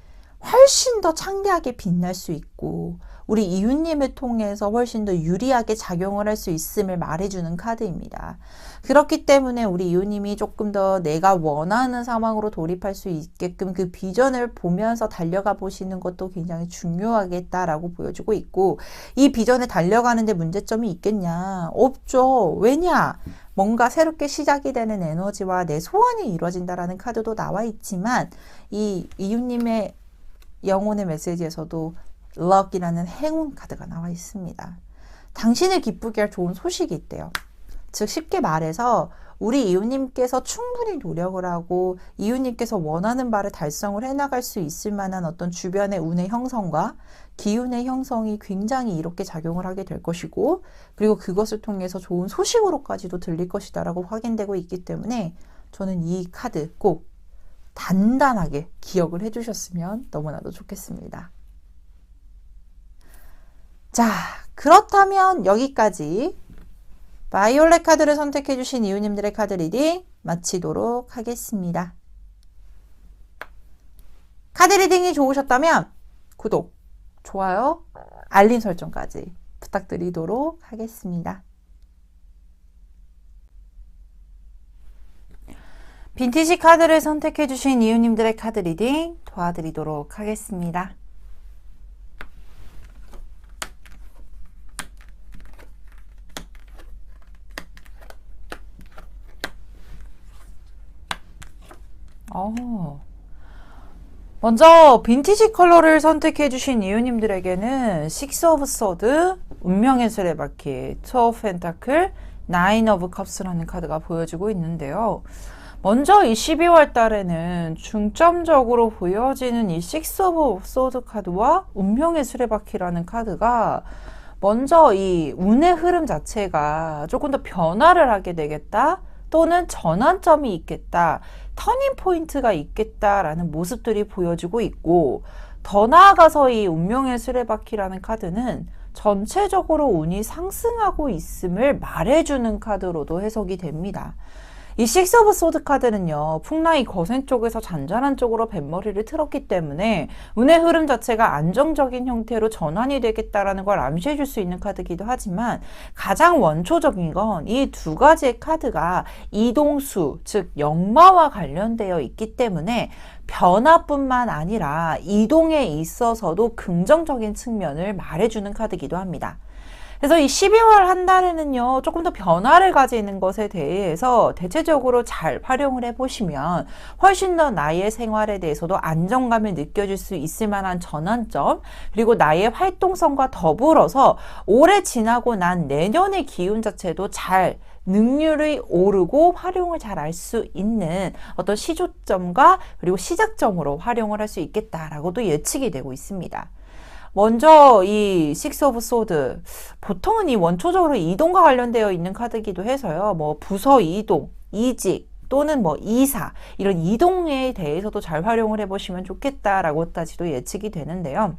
훨씬 더 창대하게 빛날 수 있고 우리 이웃님을 통해서 훨씬 더 유리하게 작용을 할 수 있음을 말해주는 카드입니다. 그렇기 때문에 우리 이웃님이 조금 더 내가 원하는 상황으로 돌입할 수 있게끔 그 비전을 보면서 달려가 보시는 것도 굉장히 중요하겠다라고 보여주고 있고 이 비전에 달려가는데 문제점이 있겠냐? 없죠. 왜냐? 뭔가 새롭게 시작이 되는 에너지와 내 소원이 이루어진다라는 카드도 나와 있지만 이 이웃님의 영혼의 메시지에서도 럭이라는 행운 카드가 나와 있습니다. 당신을 기쁘게 할 좋은 소식이 있대요. 즉 쉽게 말해서 우리 이웃님께서 충분히 노력을 하고 이웃님께서 원하는 바를 달성을 해나갈 수 있을 만한 어떤 주변의 운의 형성과 기운의 형성이 굉장히 이롭게 작용을 하게 될 것이고 그리고 그것을 통해서 좋은 소식으로까지도 들릴 것이다 라고 확인되고 있기 때문에 저는 이 카드 꼭 단단하게 기억을 해주셨으면 너무나도 좋겠습니다. 자, 그렇다면 여기까지 바이올렛 카드를 선택해주신 이웃님들의 카드 리딩 마치도록 하겠습니다. 카드 리딩이 좋으셨다면 구독, 좋아요, 알림 설정까지 부탁드리도록 하겠습니다. 빈티지 카드를 선택해주신 이웃님들의 카드 리딩 도와드리도록 하겠습니다. 먼저 빈티지 컬러를 선택해주신 이웃님들에게는 식스 오브 소드, 운명의 수레바퀴, 투 오브 펜타클, 나인 오브 컵스라는 카드가 보여지고 있는데요. 먼저 이 12월 달에는 중점적으로 보여지는 이 식스 오브 소드 카드와 운명의 수레바퀴라는 카드가 먼저 이 운의 흐름 자체가 조금 더 변화를 하게 되겠다 또는 전환점이 있겠다, 터닝 포인트가 있겠다라는 모습들이 보여지고 있고 더 나아가서 이 운명의 수레바퀴라는 카드는 전체적으로 운이 상승하고 있음을 말해주는 카드로도 해석이 됩니다. 이 식스 오브 소드 카드는요, 풍랑이 거센 쪽에서 잔잔한 쪽으로 뱃머리를 틀었기 때문에 운의 흐름 자체가 안정적인 형태로 전환이 되겠다라는 걸 암시해 줄 수 있는 카드이기도 하지만 가장 원초적인 건 이 두 가지의 카드가 이동수, 즉 역마와 관련되어 있기 때문에 변화뿐만 아니라 이동에 있어서도 긍정적인 측면을 말해주는 카드이기도 합니다. 그래서 이 12월 한 달에는요, 조금 더 변화를 가지는 것에 대해서 대체적으로 잘 활용을 해보시면 훨씬 더 나의 생활에 대해서도 안정감을 느껴질 수 있을 만한 전환점, 그리고 나의 활동성과 더불어서 올해 지나고 난 내년의 기운 자체도 잘 능률이 오르고 활용을 잘 할 수 있는 어떤 시조점과 그리고 시작점으로 활용을 할 수 있겠다라고도 예측이 되고 있습니다. 먼저 이 식스 오브 소드, 보통은 이 원초적으로 이동과 관련되어 있는 카드이기도 해서요. 뭐 부서 이동, 이직 또는 뭐 이사, 이런 이동에 대해서도 잘 활용을 해보시면 좋겠다라고까지도 예측이 되는데요.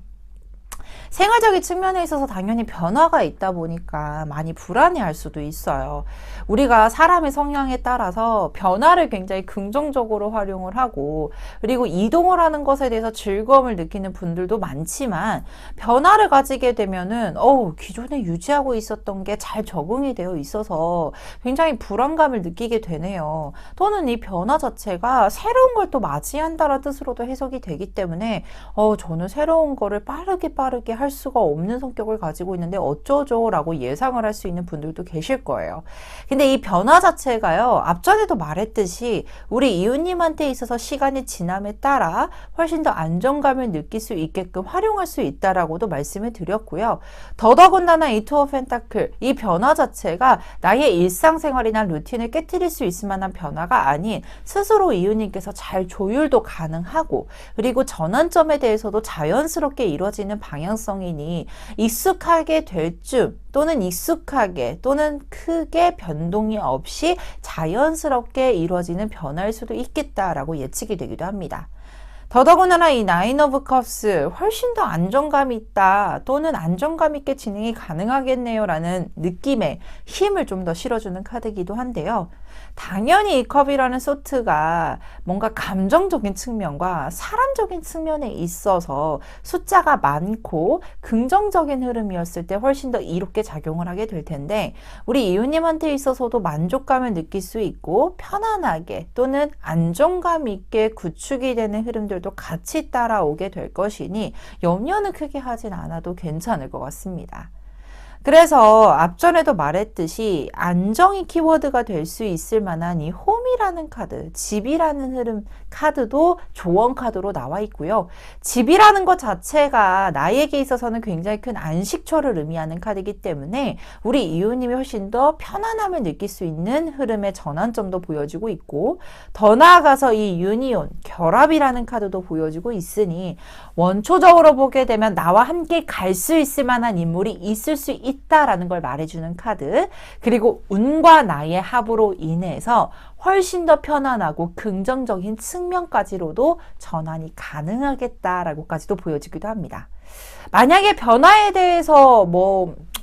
생활적인 측면에 있어서 당연히 변화가 있다 보니까 많이 불안해할 수도 있어요. 우리가 사람의 성향에 따라서 변화를 굉장히 긍정적으로 활용을 하고 그리고 이동을 하는 것에 대해서 즐거움을 느끼는 분들도 많지만 변화를 가지게 되면은 기존에 유지하고 있었던 게 잘 적응이 되어 있어서 굉장히 불안감을 느끼게 되네요. 또는 이 변화 자체가 새로운 걸 또 맞이한다는 뜻으로도 해석이 되기 때문에 저는 새로운 거를 빠르게 할 수가 없는 성격을 가지고 있는데 어쩌죠? 라고 예상을 할 수 있는 분들도 계실 거예요. 근데 이 변화 자체가요, 앞전에도 말했듯이 우리 이웃님한테 있어서 시간이 지남에 따라 훨씬 더 안정감을 느낄 수 있게끔 활용할 수 있다라고도 말씀을 드렸고요. 더더군다나 이 투 오브 펜타클, 이 변화 자체가 나의 일상생활이나 루틴을 깨트릴 수 있을 만한 변화가 아닌 스스로 이웃님께서 잘 조율도 가능하고 그리고 전환점에 대해서도 자연스럽게 이루어지는 방향성이니 익숙하게 될 쯤 또는 익숙하게 또는 크게 변동이 없이 자연스럽게 이루어지는 변화일 수도 있겠다라고 예측이 되기도 합니다. 더더군다나 이 나인 오브 컵스, 훨씬 더 안정감이 있다 또는 안정감 있게 진행이 가능하겠네요 라는 느낌의 힘을 좀 더 실어주는 카드이기도 한데요. 당연히 이 컵이라는 소트가 뭔가 감정적인 측면과 사람적인 측면에 있어서 숫자가 많고 긍정적인 흐름이었을 때 훨씬 더 이롭게 작용을 하게 될 텐데 우리 이웃님한테 있어서도 만족감을 느낄 수 있고 편안하게 또는 안정감 있게 구축이 되는 흐름들도 같이 따라오게 될 것이니 염려는 크게 하진 않아도 괜찮을 것 같습니다. 그래서 앞전에도 말했듯이 안정이 키워드가 될 수 있을 만한 이 홈이라는 카드, 집이라는 흐름 카드도 조언 카드로 나와 있고요. 집이라는 것 자체가 나에게 있어서는 굉장히 큰 안식처를 의미하는 카드이기 때문에 우리 이웃님이 훨씬 더 편안함을 느낄 수 있는 흐름의 전환점도 보여주고 있고, 더 나아가서 이 유니온, 결합이라는 카드도 보여주고 있으니 원초적으로 보게 되면 나와 함께 갈 수 있을 만한 인물이 있을 수 있다라는 걸 말해주는 카드, 그리고 운과 나의 합으로 인해서 훨씬 더 편안하고 긍정적인 측면까지로도 전환이 가능하겠다라고까지도 보여지기도 합니다. 만약에 변화에 대해서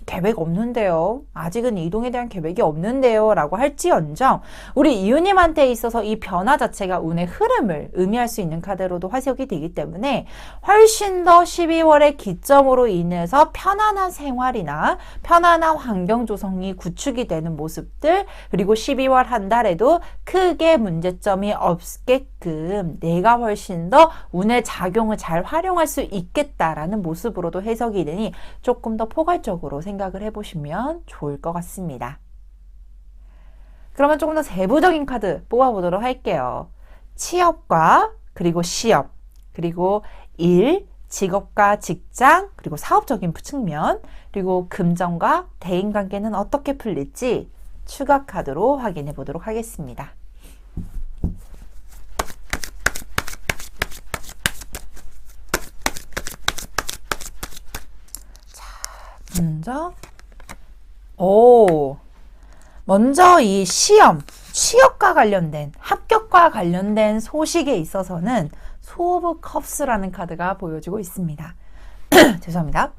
계획 없는데요, 아직은 이동에 대한 계획이 없는데요 라고 할지언정, 우리 이웃님한테 있어서 이 변화 자체가 운의 흐름을 의미할 수 있는 카드로도 해석이 되기 때문에 훨씬 더 12월의 기점으로 인해서 편안한 생활이나 편안한 환경 조성이 구축이 되는 모습들, 그리고 12월 한 달에도 크게 문제점이 없게끔 내가 훨씬 더 운의 작용을 잘 활용할 수 있겠다라는 모습으로도 해석이 되니 조금 더 포괄적으로 생각을 해보시면 좋을 것 같습니다. 그러면 조금 더 세부적인 카드 뽑아보도록 할게요. 취업과 그리고 시업, 그리고 일, 직업과 직장, 그리고 사업적인 측면, 그리고 금전과 대인관계는 어떻게 풀릴지 추가 카드로 확인해 보도록 하겠습니다. 먼저 이 시험, 취업과 관련된, 합격과 관련된 소식에 있어서는 투 오브 컵스라는 카드가 보여지고 있습니다. 죄송합니다.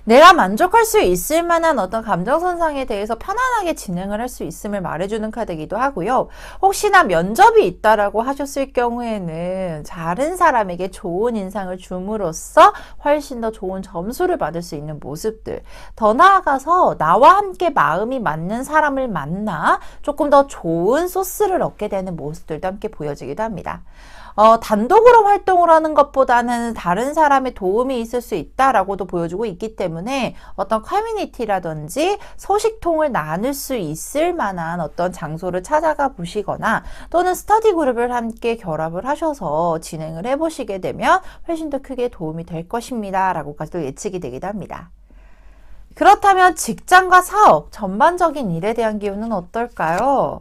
내가 만족할 수 있을 만한 어떤 감정선상에 대해서 편안하게 진행을 할 수 있음을 말해주는 카드이기도 하고요. 혹시나 면접이 있다라고 하셨을 경우에는 다른 사람에게 좋은 인상을 줌으로써 훨씬 더 좋은 점수를 받을 수 있는 모습들, 더 나아가서 나와 함께 마음이 맞는 사람을 만나 조금 더 좋은 소스를 얻게 되는 모습들도 함께 보여지기도 합니다. 단독으로 활동을 하는 것보다는 다른 사람의 도움이 있을 수 있다라고도 보여주고 있기 때문에 어떤 커뮤니티라든지 소식통을 나눌 수 있을 만한 어떤 장소를 찾아가 보시거나 또는 스터디 그룹을 함께 결합을 하셔서 진행을 해보시게 되면 훨씬 더 크게 도움이 될 것입니다 라고까지도 예측이 되기도 합니다. 그렇다면 직장과 사업, 전반적인 일에 대한 기운은 어떨까요?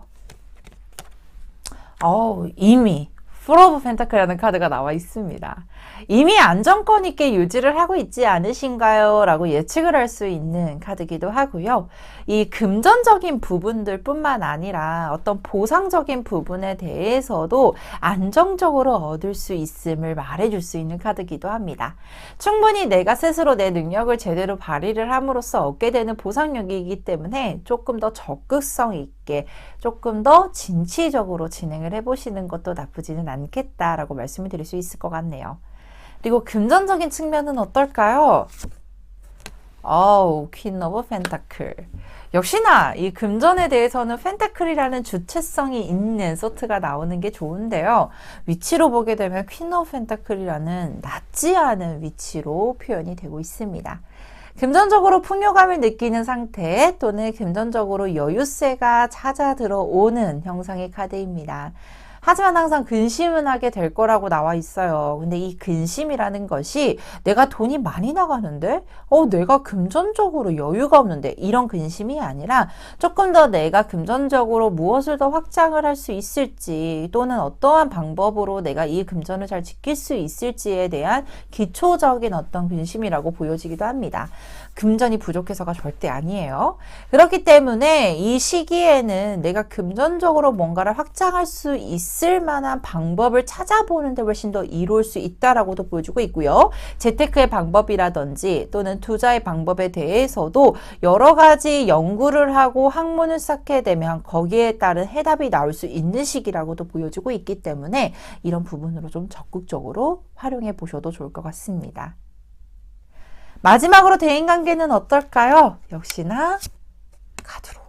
이미 풀 오브 펜타클이라는 카드가 나와 있습니다. 이미 안정권 있게 유지를 하고 있지 않으신가요? 라고 예측을 할 수 있는 카드기도 하고요. 이 금전적인 부분들 뿐만 아니라 어떤 보상적인 부분에 대해서도 안정적으로 얻을 수 있음을 말해줄 수 있는 카드기도 합니다. 충분히 내가 스스로 내 능력을 제대로 발휘를 함으로써 얻게 되는 보상력이기 때문에 조금 더 적극성 있게, 조금 더 진취적으로 진행을 해보시는 것도 나쁘지는 않겠다라고 말씀을 드릴 수 있을 것 같네요. 그리고 금전적인 측면은 어떨까요? 퀸 오브 펜타클. 역시나 이 금전에 대해서는 펜타클이라는 주체성이 있는 소트가 나오는 게 좋은데요. 위치로 보게 되면 퀸 오브 펜타클이라는 낮지 않은 위치로 표현이 되고 있습니다. 금전적으로 풍요감을 느끼는 상태 또는 금전적으로 여유세가 찾아 들어오는 형상의 카드입니다. 하지만 항상 근심은 하게 될 거라고 나와 있어요. 근데 이 근심이라는 것이 내가 돈이 많이 나가는데 내가 금전적으로 여유가 없는데 이런 근심이 아니라 조금 더 내가 금전적으로 무엇을 더 확장을 할 수 있을지 또는 어떠한 방법으로 내가 이 금전을 잘 지킬 수 있을지에 대한 기초적인 어떤 근심이라고 보여지기도 합니다. 금전이 부족해서가 절대 아니에요. 그렇기 때문에 이 시기에는 내가 금전적으로 뭔가를 확장할 수 있을 만한 방법을 찾아보는 데 훨씬 더 이로울 수 있다라고도 보여주고 있고요. 재테크의 방법이라든지 또는 투자의 방법에 대해서도 여러 가지 연구를 하고 학문을 쌓게 되면 거기에 따른 해답이 나올 수 있는 시기라고도 보여주고 있기 때문에 이런 부분으로 좀 적극적으로 활용해 보셔도 좋을 것 같습니다. 마지막으로 대인관계는 어떨까요? 역시나 카드로.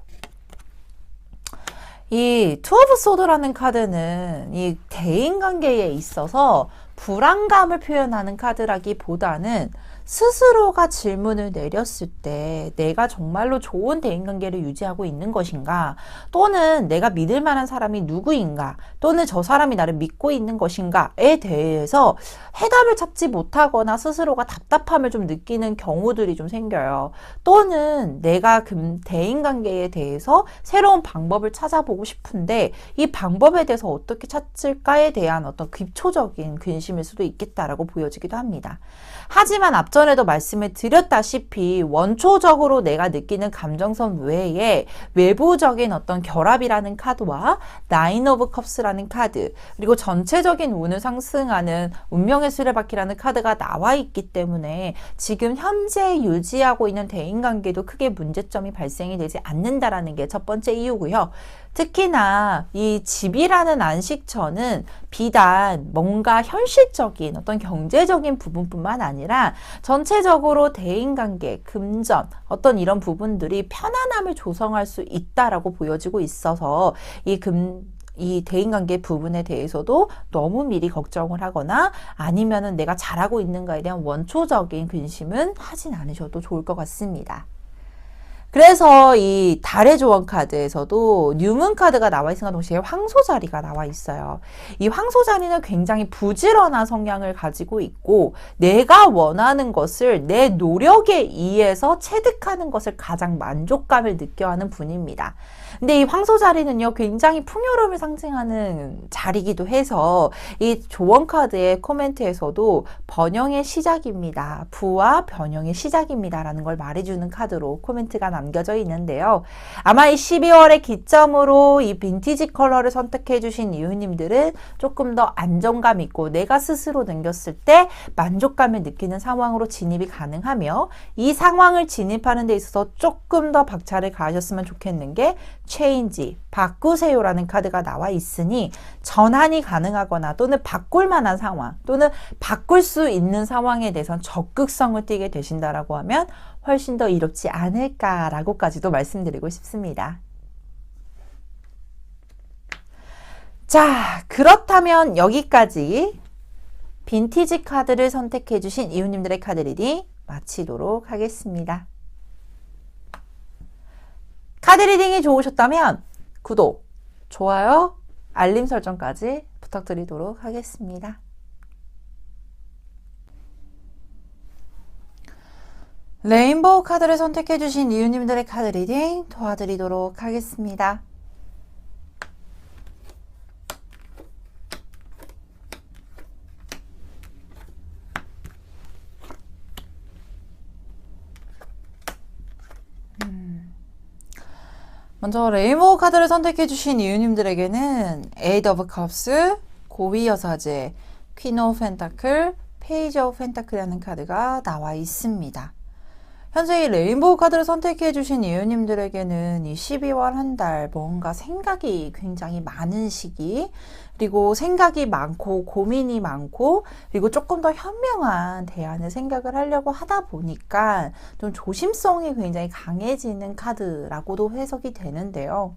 이 투 오브 소드라는 카드는 이 대인관계에 있어서 불안감을 표현하는 카드라기보다는 스스로가 질문을 내렸을 때 내가 정말로 좋은 대인관계를 유지하고 있는 것인가, 또는 내가 믿을 만한 사람이 누구인가, 또는 저 사람이 나를 믿고 있는 것인가에 대해서 해답을 찾지 못하거나 스스로가 답답함을 좀 느끼는 경우들이 좀 생겨요. 또는 내가 대인관계에 대해서 새로운 방법을 찾아보고 싶은데 이 방법에 대해서 어떻게 찾을까에 대한 어떤 기초적인 근심일 수도 있겠다라고 보여지기도 합니다. 하지만 앞전에도 말씀을 드렸다시피 원초적으로 내가 느끼는 감정선 외에 외부적인 어떤 결합이라는 카드와 나인 오브 컵스라는 카드, 그리고 전체적인 운을 상승하는 운명의 수레바퀴라는 카드가 나와 있기 때문에 지금 현재 유지하고 있는 대인관계도 크게 문제점이 발생이 되지 않는다라는 게 첫 번째 이유고요. 특히나 이 집이라는 안식처는 비단 뭔가 현실적인 어떤 경제적인 부분뿐만 아니라 전체적으로 대인관계, 금전, 어떤 이런 부분들이 편안함을 조성할 수 있다라고 보여지고 있어서 이 대인관계 부분에 대해서도 너무 미리 걱정을 하거나 아니면은 내가 잘하고 있는가에 대한 원초적인 근심은 하진 않으셔도 좋을 것 같습니다. 그래서 이 달의 조언 카드에서도 뉴문 카드가 나와 있음과 동시에 황소 자리가 나와 있어요. 이 황소 자리는 굉장히 부지런한 성향을 가지고 있고 내가 원하는 것을 내 노력에 의해서 체득하는 것을 가장 만족감을 느껴 하는 분입니다. 근데 이 황소 자리는요, 굉장히 풍요로움을 상징하는 자리이기도 해서 이 조언 카드의 코멘트에서도 번영의 시작입니다. 부와 변형의 시작입니다. 라는 걸 말해주는 카드로 코멘트가 남겨져 있는데요. 아마 이 12월의 기점으로 이 빈티지 컬러를 선택해 주신 이유님들은 조금 더 안정감 있고 내가 스스로 넘겼을 때 만족감을 느끼는 상황으로 진입이 가능하며 이 상황을 진입하는 데 있어서 조금 더 박차를 가하셨으면 좋겠는 게 체인지, 바꾸세요라는 카드가 나와 있으니 전환이 가능하거나 또는 바꿀 만한 상황 또는 바꿀 수 있는 상황에 대해서 적극성을 띠게 되신다라고 하면 훨씬 더 이롭지 않을까라고까지도 말씀드리고 싶습니다. 자, 그렇다면 여기까지 빈티지 카드를 선택해 주신 이웃님들의 카드 리딩 마치도록 하겠습니다. 카드 리딩이 좋으셨다면 구독, 좋아요, 알림 설정까지 부탁드리도록 하겠습니다. 레인보우 카드를 선택해 주신 이웃님들의 카드 리딩 도와드리도록 하겠습니다. 먼저 레인보우 카드를 선택해 주신 이웃님들에게는 에이드 오브 컵스, 고위 여사제, 퀸 오브 펜타클, 페이지 오브 펜타클이라는 카드가 나와 있습니다. 현재 이 레인보우 카드를 선택해 주신 이웃님들에게는 이 12월 한 달 뭔가 생각이 굉장히 많은 시기, 그리고 생각이 많고 고민이 많고 그리고 조금 더 현명한 대안을 생각을 하려고 하다 보니까 좀 조심성이 굉장히 강해지는 카드라고도 해석이 되는데요.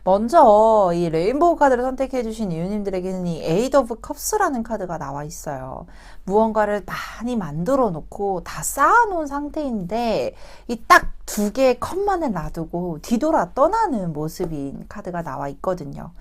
먼저 이 레인보우 카드를 선택해 주신 이웃님들에게는 이 에이드 오브 컵스라는 카드가 나와 있어요. 무언가를 많이 만들어 놓고 다 쌓아 놓은 상태인데 이 딱 두 개의 컵만을 놔두고 뒤돌아 떠나는 모습인 카드가 나와 있거든요.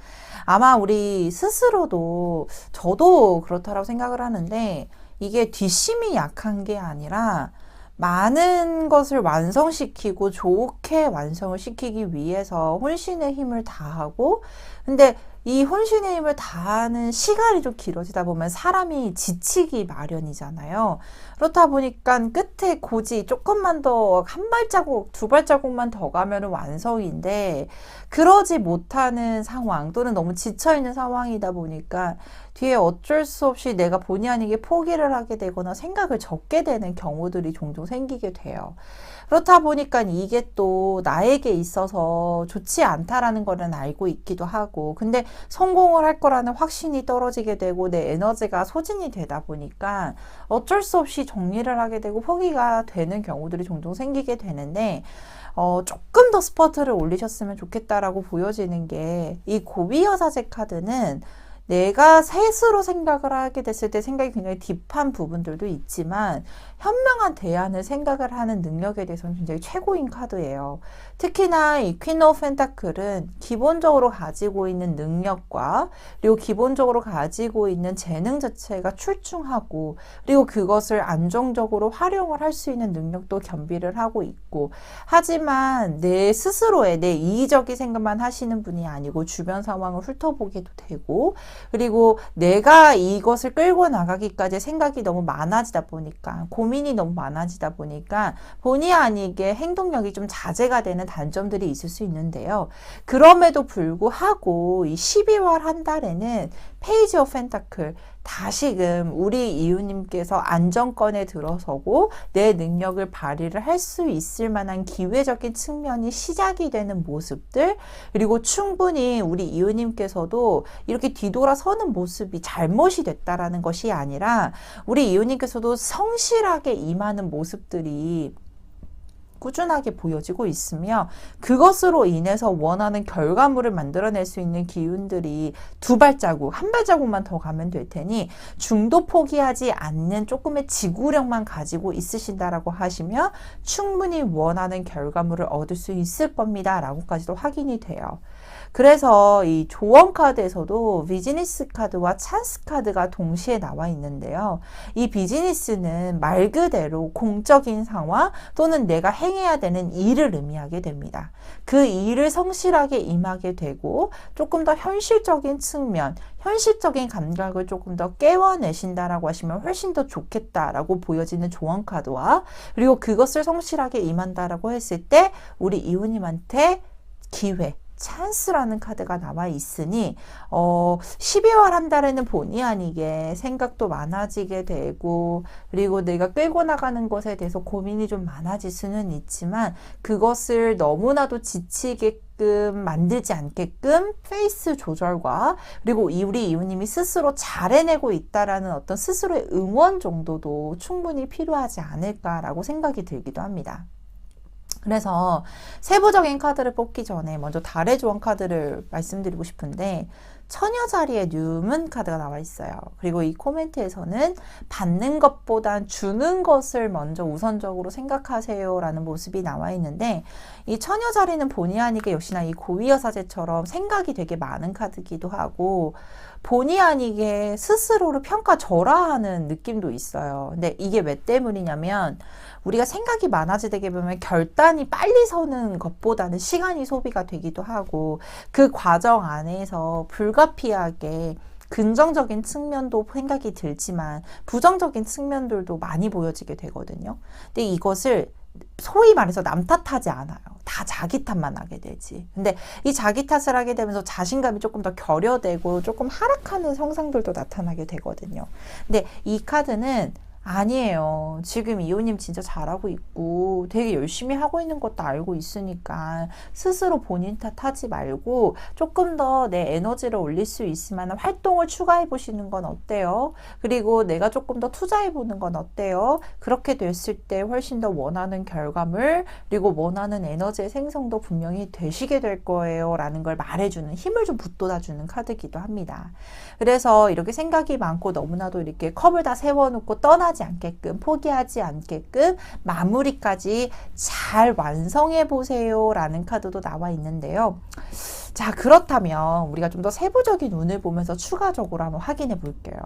아마 우리 스스로도 저도 그렇다고 생각을 하는데 이게 뒷심이 약한 게 아니라 많은 것을 완성시키고 좋게 완성을 시키기 위해서 혼신의 힘을 다하고, 근데 이 혼신의 힘을 다하는 시간이 좀 길어지다 보면 사람이 지치기 마련이잖아요. 그렇다 보니까 끝에 고지 조금만 더 한 발자국, 두 발자국만 더 가면 완성인데 그러지 못하는 상황 또는 너무 지쳐있는 상황이다 보니까 뒤에 어쩔 수 없이 내가 본의 아니게 포기를 하게 되거나 생각을 접게 되는 경우들이 종종 생기게 돼요. 그렇다 보니까 이게 또 나에게 있어서 좋지 않다라는 거는 알고 있기도 하고, 근데 성공을 할 거라는 확신이 떨어지게 되고 내 에너지가 소진이 되다 보니까 어쩔 수 없이 정리를 하게 되고 포기가 되는 경우들이 종종 생기게 되는데, 조금 더 스퍼트를 올리셨으면 좋겠다라고 보여지는 게 이 고위 여사제 카드는 내가 스스로 생각을 하게 됐을 때 생각이 굉장히 딥한 부분들도 있지만 현명한 대안을 생각을 하는 능력에 대해서는 굉장히 최고인 카드예요. 특히나 이 퀸 오브 펜타클은 기본적으로 가지고 있는 능력과 그리고 기본적으로 가지고 있는 재능 자체가 출중하고 그리고 그것을 안정적으로 활용을 할 수 있는 능력도 겸비를 하고 있고 하지만 내 스스로의 내 이기적인 생각만 하시는 분이 아니고 주변 상황을 훑어보게도 되고 그리고 내가 이것을 끌고 나가기까지 생각이 너무 많아지다 보니까 고민이 너무 많아지다 보니까 본의 아니게 행동력이 좀 자제가 되는 단점들이 있을 수 있는데요. 그럼에도 불구하고 이 12월 한 달에는 페이지 오브 펜타클 다시금 우리 이웃님께서 안정권에 들어서고 내 능력을 발휘를 할 수 있을 만한 기회적인 측면이 시작이 되는 모습들 그리고 충분히 우리 이웃님께서도 이렇게 뒤돌아서는 모습이 잘못이 됐다라는 것이 아니라 우리 이웃님께서도 성실하게 임하는 모습들이 꾸준하게 보여지고 있으며 그것으로 인해서 원하는 결과물을 만들어낼 수 있는 기운들이 두 발자국, 한 발자국만 더 가면 될 테니 중도 포기하지 않는 조금의 지구력만 가지고 있으신다라고 하시면 충분히 원하는 결과물을 얻을 수 있을 겁니다. 라고까지도 확인이 돼요. 그래서 이 조언 카드에서도 비즈니스 카드와 찬스 카드가 동시에 나와 있는데요. 이 비즈니스는 말 그대로 공적인 상황 또는 내가 행해야 되는 일을 의미하게 됩니다. 그 일을 성실하게 임하게 되고 조금 더 현실적인 측면, 현실적인 감각을 조금 더 깨워내신다라고 하시면 훨씬 더 좋겠다라고 보여지는 조언 카드와 그리고 그것을 성실하게 임한다라고 했을 때 우리 이웃님한테 기회, 찬스라는 카드가 나와 있으니 12월 한 달에는 본의 아니게 생각도 많아지게 되고 그리고 내가 끌고 나가는 것에 대해서 고민이 좀 많아질 수는 있지만 그것을 너무나도 지치게끔 만들지 않게끔 페이스 조절과 그리고 우리 이웃님이 스스로 잘 해내고 있다라는 어떤 스스로의 응원 정도도 충분히 필요하지 않을까라고 생각이 들기도 합니다. 그래서 세부적인 카드를 뽑기 전에 먼저 달의 조언 카드를 말씀드리고 싶은데 처녀 자리에 뉴문 카드가 나와 있어요. 그리고 이 코멘트에서는 받는 것보단 주는 것을 먼저 우선적으로 생각하세요 라는 모습이 나와 있는데 이 처녀 자리는 본의 아니게 역시나 이 고위여사제처럼 생각이 되게 많은 카드기도 하고 본의 아니게 스스로를 평가절하하는 느낌도 있어요. 근데 이게 왜 때문이냐면 우리가 생각이 많아지게 보면 결단이 빨리 서는 것보다는 시간이 소비가 되기도 하고 그 과정 안에서 불가피하게 긍정적인 측면도 생각이 들지만 부정적인 측면들도 많이 보여지게 되거든요. 근데 이것을 소위 말해서 남 탓하지 않아요. 다 자기 탓만 하게 되지. 근데 이 자기 탓을 하게 되면서 자신감이 조금 더 결여되고 조금 하락하는 형상들도 나타나게 되거든요. 근데 이 카드는 아니에요. 지금 이호님 진짜 잘하고 있고 되게 열심히 하고 있는 것도 알고 있으니까 스스로 본인 탓하지 말고 조금 더 내 에너지를 올릴 수 있을 만한 활동을 추가해 보시는 건 어때요? 그리고 내가 조금 더 투자해 보는 건 어때요? 그렇게 됐을 때 훨씬 더 원하는 결과물 그리고 원하는 에너지의 생성도 분명히 되시게 될 거예요 라는 걸 말해주는 힘을 좀 북돋아주는 카드이기도 합니다. 그래서 이렇게 생각이 많고 너무나도 이렇게 컵을 다 세워놓고 떠나지 않게끔 포기하지 않게끔 마무리까지 잘 완성해 보세요 라는 카드도 나와 있는데요. 자, 그렇다면 우리가 좀 더 세부적인 운을 보면서 추가적으로 한번 확인해 볼게요.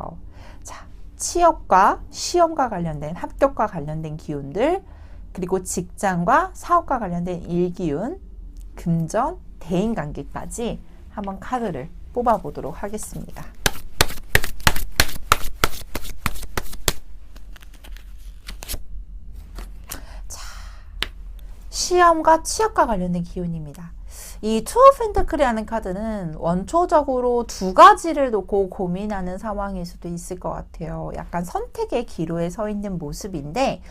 자, 취업과 시험과 관련된 합격과 관련된 기운들 그리고 직장과 사업과 관련된 일기운 금전 대인관계까지 한번 카드를 뽑아 보도록 하겠습니다. 시험과 취업과 관련된 기운입니다. 이 투 오브 펜타클이라는 카드는 원초적으로 두 가지를 놓고 고민하는 상황일 수도 있을 것 같아요. 약간 선택의 기로에 서 있는 모습인데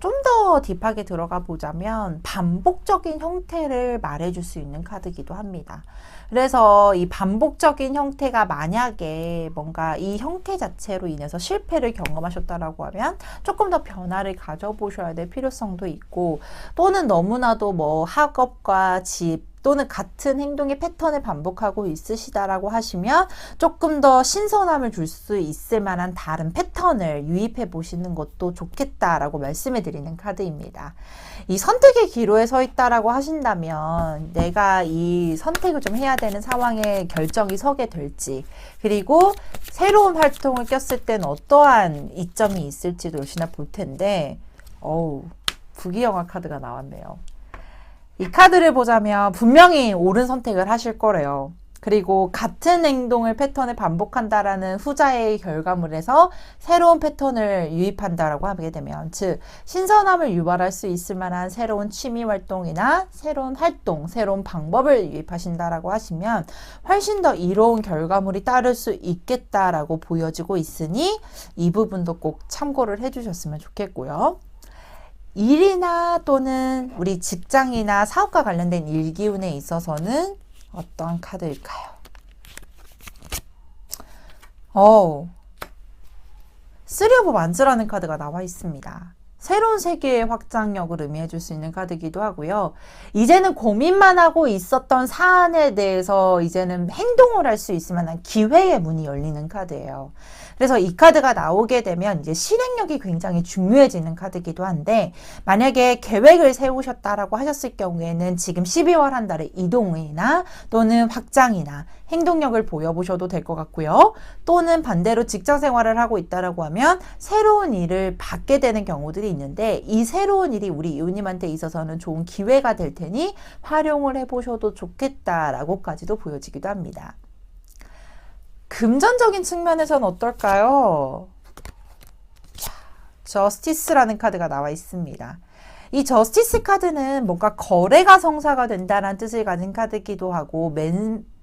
좀 더 딥하게 들어가 보자면 반복적인 형태를 말해줄 수 있는 카드이기도 합니다. 그래서 이 반복적인 형태가 만약에 뭔가 이 형태 자체로 인해서 실패를 경험하셨다라고 하면 조금 더 변화를 가져보셔야 될 필요성도 있고 또는 너무나도 뭐 학업과 집, 또는 같은 행동의 패턴을 반복하고 있으시다라고 하시면 조금 더 신선함을 줄 수 있을 만한 다른 패턴을 유입해 보시는 것도 좋겠다라고 말씀해 드리는 카드입니다. 이 선택의 기로에 서 있다라고 하신다면 내가 이 선택을 좀 해야 되는 상황에 결정이 서게 될지, 그리고 새로운 활동을 꼈을 땐 어떠한 이점이 있을지도 역시나 볼 텐데, 부귀영화 카드가 나왔네요. 이 카드를 보자면 분명히 옳은 선택을 하실 거래요. 그리고 같은 행동을 패턴을 반복한다라는 후자의 결과물에서 새로운 패턴을 유입한다라고 하게 되면, 즉 신선함을 유발할 수 있을 만한 새로운 취미 활동이나 새로운 활동, 새로운 방법을 유입하신다라고 하시면 훨씬 더 이로운 결과물이 따를 수 있겠다라고 보여지고 있으니 이 부분도 꼭 참고를 해주셨으면 좋겠고요. 일이나 또는 우리 직장이나 사업과 관련된 일기운에 있어서는 어떠한 카드일까요? 쓰리 오브 완즈라는 카드가 나와 있습니다. 새로운 세계의 확장력을 의미해 줄 수 있는 카드이기도 하고요. 이제는 고민만 하고 있었던 사안에 대해서 이제는 행동을 할 수 있을 만한 기회의 문이 열리는 카드예요. 그래서 이 카드가 나오게 되면 이제 실행력이 굉장히 중요해지는 카드이기도 한데, 만약에 계획을 세우셨다라고 하셨을 경우에는 지금 12월 한 달에 이동이나 또는 확장이나 행동력을 보여보셔도 될 것 같고요. 또는 반대로 직장 생활을 하고 있다라고 하면 새로운 일을 받게 되는 경우들이 있는데, 이 새로운 일이 우리 이웃님한테 있어서는 좋은 기회가 될 테니 활용을 해보셔도 좋겠다라고까지도 보여지기도 합니다. 금전적인 측면에서는 어떨까요? 저스티스라는 카드가 나와 있습니다. 이 저스티스 카드는 뭔가 거래가 성사가 된다는 뜻을 가진 카드이기도 하고,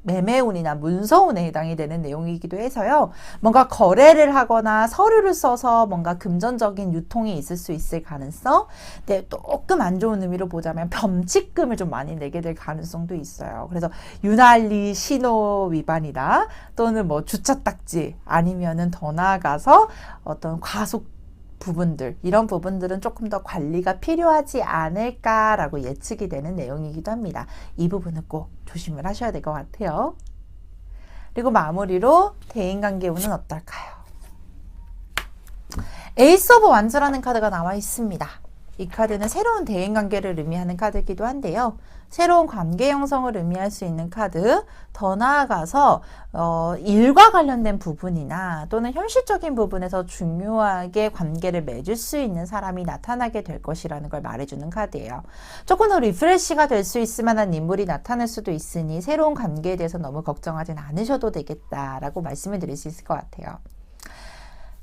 매매운이나 문서운에 해당이 되는 내용이기도 해서요. 뭔가 거래를 하거나 서류를 써서 뭔가 금전적인 유통이 있을 수 있을 가능성, 근데 조금 안 좋은 의미로 보자면 범칙금을 좀 많이 내게 될 가능성도 있어요. 그래서 유난리 신호 위반이다, 또는 뭐 주차 딱지, 아니면은 더 나아가서 어떤 과속 부분들, 이런 부분들은 조금 더 관리가 필요하지 않을까라고 예측이 되는 내용이기도 합니다. 이 부분은 꼭 조심을 하셔야 될 것 같아요. 그리고 마무리로 대인관계운은 어떨까요? 에이스 오브 완즈라는 카드가 나와 있습니다. 이 카드는 새로운 대인관계를 의미하는 카드이기도 한데요. 새로운 관계 형성을 의미할 수 있는 카드, 더 나아가서 일과 관련된 부분이나 또는 현실적인 부분에서 중요하게 관계를 맺을 수 있는 사람이 나타나게 될 것이라는 걸 말해주는 카드예요. 조금 더 리프레시가 될 수 있을 만한 인물이 나타날 수도 있으니 새로운 관계에 대해서 너무 걱정하진 않으셔도 되겠다라고 말씀을 드릴 수 있을 것 같아요.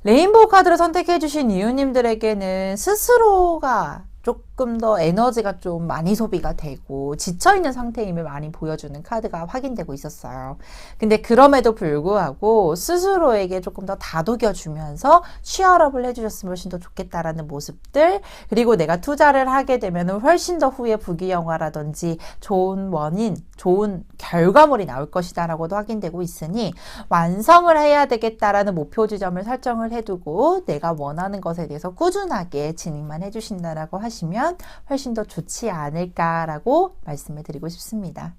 레인보우 카드를 선택해 주신 이웃님들에게는 스스로가 조금 더 에너지가 좀 많이 소비가 되고 지쳐있는 상태임을 많이 보여주는 카드가 확인되고 있었어요. 근데 그럼에도 불구하고 스스로에게 조금 더 다독여주면서 취업을 해주셨으면 훨씬 더 좋겠다라는 모습들, 그리고 내가 투자를 하게 되면 훨씬 더 후에 부귀영화라든지 좋은 원인, 좋은 결과물이 나올 것이다 라고도 확인되고 있으니 완성을 해야 되겠다라는 목표 지점을 설정을 해두고 내가 원하는 것에 대해서 꾸준하게 진행만 해주신다라고 하시면 훨씬 더 좋지 않을까라고 말씀을 드리고 싶습니다.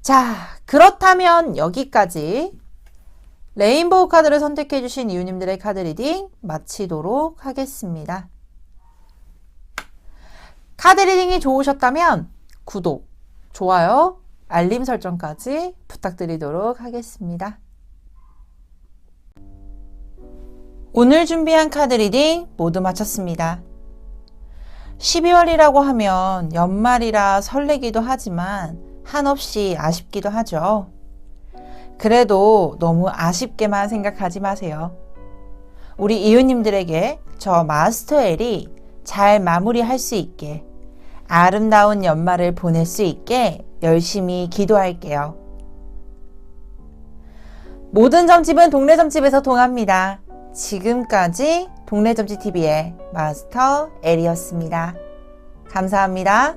자, 그렇다면 여기까지 레인보우 카드를 선택해 주신 이웃님들의 카드 리딩 마치도록 하겠습니다. 카드 리딩이 좋으셨다면 구독, 좋아요, 알림 설정까지 부탁드리도록 하겠습니다. 오늘 준비한 카드 리딩 모두 마쳤습니다. 12월이라고 하면 연말이라 설레기도 하지만 한없이 아쉽기도 하죠. 그래도 너무 아쉽게만 생각하지 마세요. 우리 이웃님들에게 저 마스터 L이 잘 마무리할 수 있게, 아름다운 연말을 보낼 수 있게 열심히 기도할게요. 모든 점집은 동네 점집에서 통합니다. 지금까지 동네 점집 TV의 마스터 L이었습니다. 감사합니다.